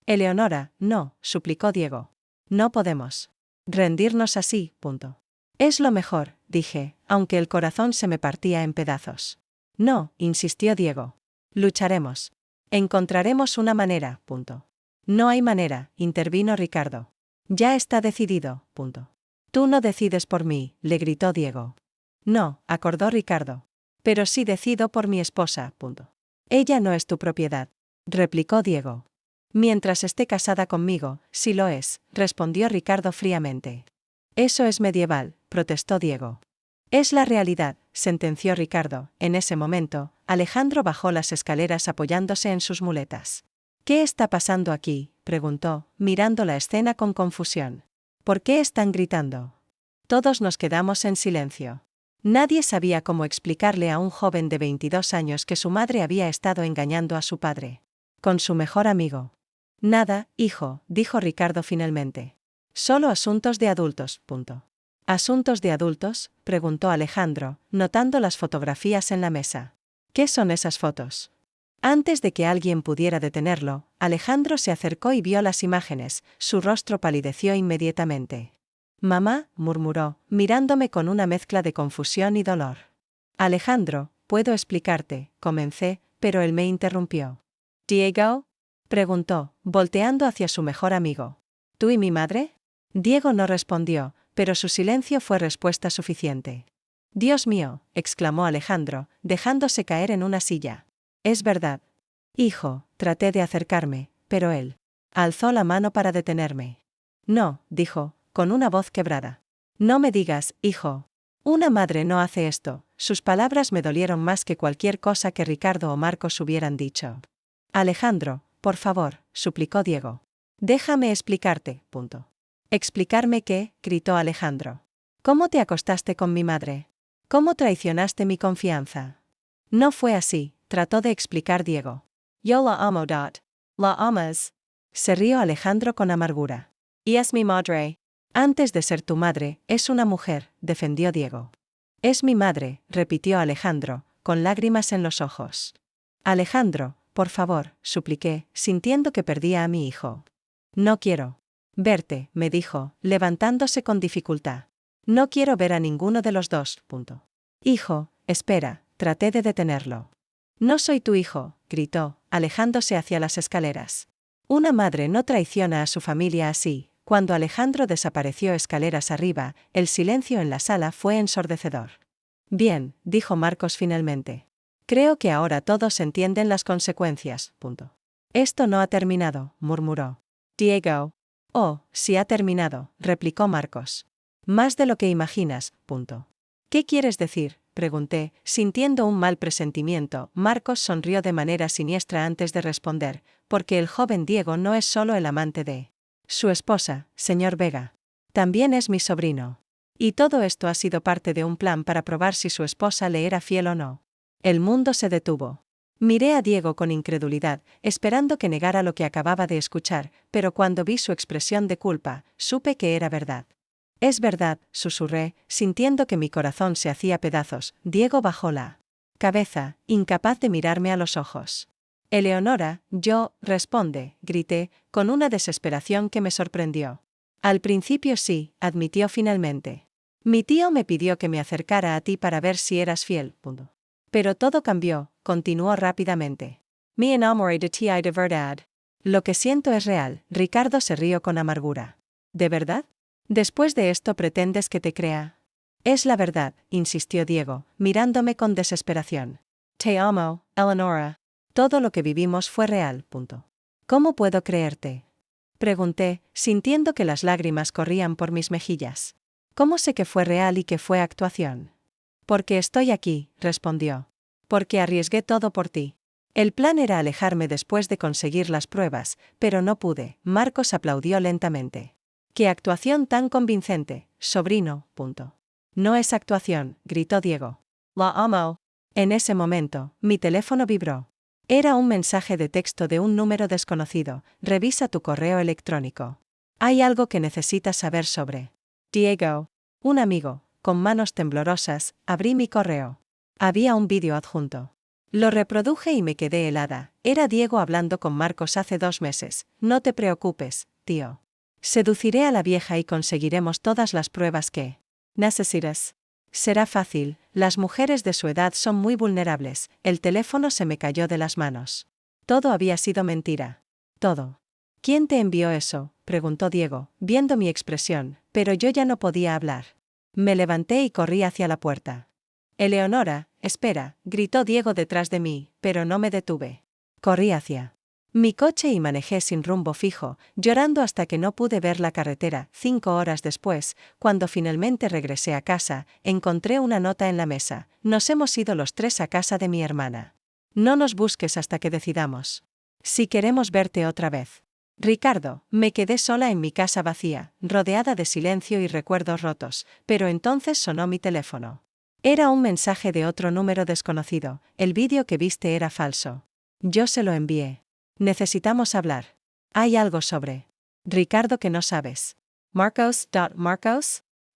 Speaker 1: Eleonora, no, suplicó Diego. No podemos rendirnos así, punto. Es lo mejor, dije, aunque el corazón se me partía en pedazos. No, insistió Diego. Lucharemos. Encontraremos una manera, punto. No hay manera, intervino Ricardo. Ya está decidido, punto. Tú no decides por mí, le gritó Diego. No, acordó Ricardo. Pero sí decido por mi esposa, punto. Ella no es tu propiedad, replicó Diego. Mientras esté casada conmigo, sí lo es, respondió Ricardo fríamente. Eso es medieval, protestó Diego. Es la realidad, sentenció Ricardo. En ese momento, Alejandro bajó las escaleras apoyándose en sus muletas. ¿Qué está pasando aquí?, preguntó, mirando la escena con confusión. ¿Por qué están gritando? Todos nos quedamos en silencio. Nadie sabía cómo explicarle a un joven de 22 años que su madre había estado engañando a su padre con su mejor amigo. Nada, hijo, dijo Ricardo finalmente. Solo asuntos de adultos, punto. ¿Asuntos de adultos?, preguntó Alejandro, notando las fotografías en la mesa. ¿Qué son esas fotos? Antes de que alguien pudiera detenerlo, Alejandro se acercó y vio las imágenes, su rostro palideció inmediatamente. Mamá, murmuró, mirándome con una mezcla de confusión y dolor. Alejandro, puedo explicarte, comencé, pero él me interrumpió. ¿Diego?, preguntó, volteando hacia su mejor amigo. ¿Tú y mi madre? Diego no respondió, pero su silencio fue respuesta suficiente. Dios mío, exclamó Alejandro, dejándose caer en una silla. Es verdad. Hijo, traté de acercarme, pero él alzó la mano para detenerme. No, dijo, con una voz quebrada. No me digas, hijo. Una madre no hace esto. Sus palabras me dolieron más que cualquier cosa que Ricardo o Marcos hubieran dicho. Alejandro, por favor, suplicó Diego. Déjame explicarte, punto. ¿Explicarme qué?, gritó Alejandro. ¿Cómo te acostaste con mi madre? ¿Cómo traicionaste mi confianza? No fue así, trató de explicar Diego. Yo la amo, Dot. ¿La amas? Se rió Alejandro con amargura. Y es mi madre. Antes de ser tu madre, es una mujer, defendió Diego. Es mi madre, repitió Alejandro, con lágrimas en los ojos. Alejandro, por favor, supliqué, sintiendo que perdía a mi hijo. No quiero verte, me dijo, levantándose con dificultad. No quiero ver a ninguno de los dos, punto. Hijo, espera, traté de detenerlo. No soy tu hijo, gritó, alejándose hacia las escaleras. Una madre no traiciona a su familia así. Cuando Alejandro desapareció escaleras arriba, el silencio en la sala fue ensordecedor. Bien, dijo Marcos finalmente. Creo que ahora todos entienden las consecuencias, punto. Esto no ha terminado, murmuró Diego. Oh, sí ha terminado, replicó Marcos. Más de lo que imaginas, punto. ¿Qué quieres decir?, pregunté, sintiendo un mal presentimiento. Marcos sonrió de manera siniestra antes de responder, porque el joven Diego no es solo el amante de su esposa, señor Vega. También es mi sobrino. Y todo esto ha sido parte de un plan para probar si su esposa le era fiel o no. El mundo se detuvo. Miré a Diego con incredulidad, esperando que negara lo que acababa de escuchar, pero cuando vi su expresión de culpa, supe que era verdad. Es verdad, susurré, sintiendo que mi corazón se hacía pedazos. Diego bajó la cabeza, incapaz de mirarme a los ojos. Eleonora, responde, grité, con una desesperación que me sorprendió. Al principio sí, admitió finalmente. Mi tío me pidió que me acercara a ti para ver si eras fiel, punto. Pero todo cambió, continuó rápidamente. Me enamoré de ti de verdad. Lo que siento es real, Ricardo se rió con amargura. ¿De verdad? Después de esto pretendes que te crea. Es la verdad, insistió Diego, mirándome con desesperación. Te amo, Eleonora. Todo lo que vivimos fue real, punto. ¿Cómo puedo creerte?, pregunté, sintiendo que las lágrimas corrían por mis mejillas. ¿Cómo sé que fue real y que fue actuación? Porque estoy aquí, respondió. Porque arriesgué todo por ti. El plan era alejarme después de conseguir las pruebas, pero no pude. Marcos aplaudió lentamente. ¡Qué actuación tan convincente, sobrino! Punto. No es actuación, gritó Diego. La amo. En ese momento, mi teléfono vibró. Era un mensaje de texto de un número desconocido. Revisa tu correo electrónico. Hay algo que necesitas saber sobre Diego. Un amigo, con manos temblorosas, abrí mi correo. Había un vídeo adjunto. Lo reproduje y me quedé helada. Era Diego hablando con Marcos hace 2 meses. No te preocupes, tío. Seduciré a la vieja y conseguiremos todas las pruebas que necesites. Será fácil, las mujeres de su edad son muy vulnerables. El teléfono se me cayó de las manos. Todo había sido mentira. Todo. ¿Quién te envió eso?, preguntó Diego, viendo mi expresión, pero yo ya no podía hablar. Me levanté y corrí hacia la puerta. Eleonora, espera, gritó Diego detrás de mí, pero no me detuve. Corrí hacia mi coche y manejé sin rumbo fijo, llorando hasta que no pude ver la carretera. 5 horas después, cuando finalmente regresé a casa, encontré una nota en la mesa. Nos hemos ido los 3 a casa de mi hermana. No nos busques hasta que decidamos si queremos verte otra vez. Ricardo, me quedé sola en mi casa vacía, rodeada de silencio y recuerdos rotos, pero entonces sonó mi teléfono. Era un mensaje de otro número desconocido. El vídeo que viste era falso. Yo se lo envié. Necesitamos hablar. Hay algo sobre Ricardo que no sabes. Marcos.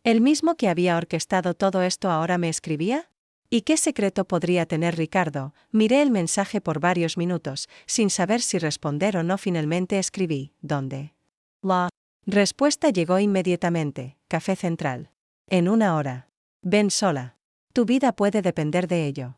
Speaker 1: ¿El mismo que había orquestado todo esto ahora me escribía? ¿Y qué secreto podría tener Ricardo? Miré el mensaje por varios minutos, sin saber si responder o no. Finalmente escribí, ¿dónde? La respuesta llegó inmediatamente, Café Central. En 1 hora. Ven sola. Tu vida puede depender de ello.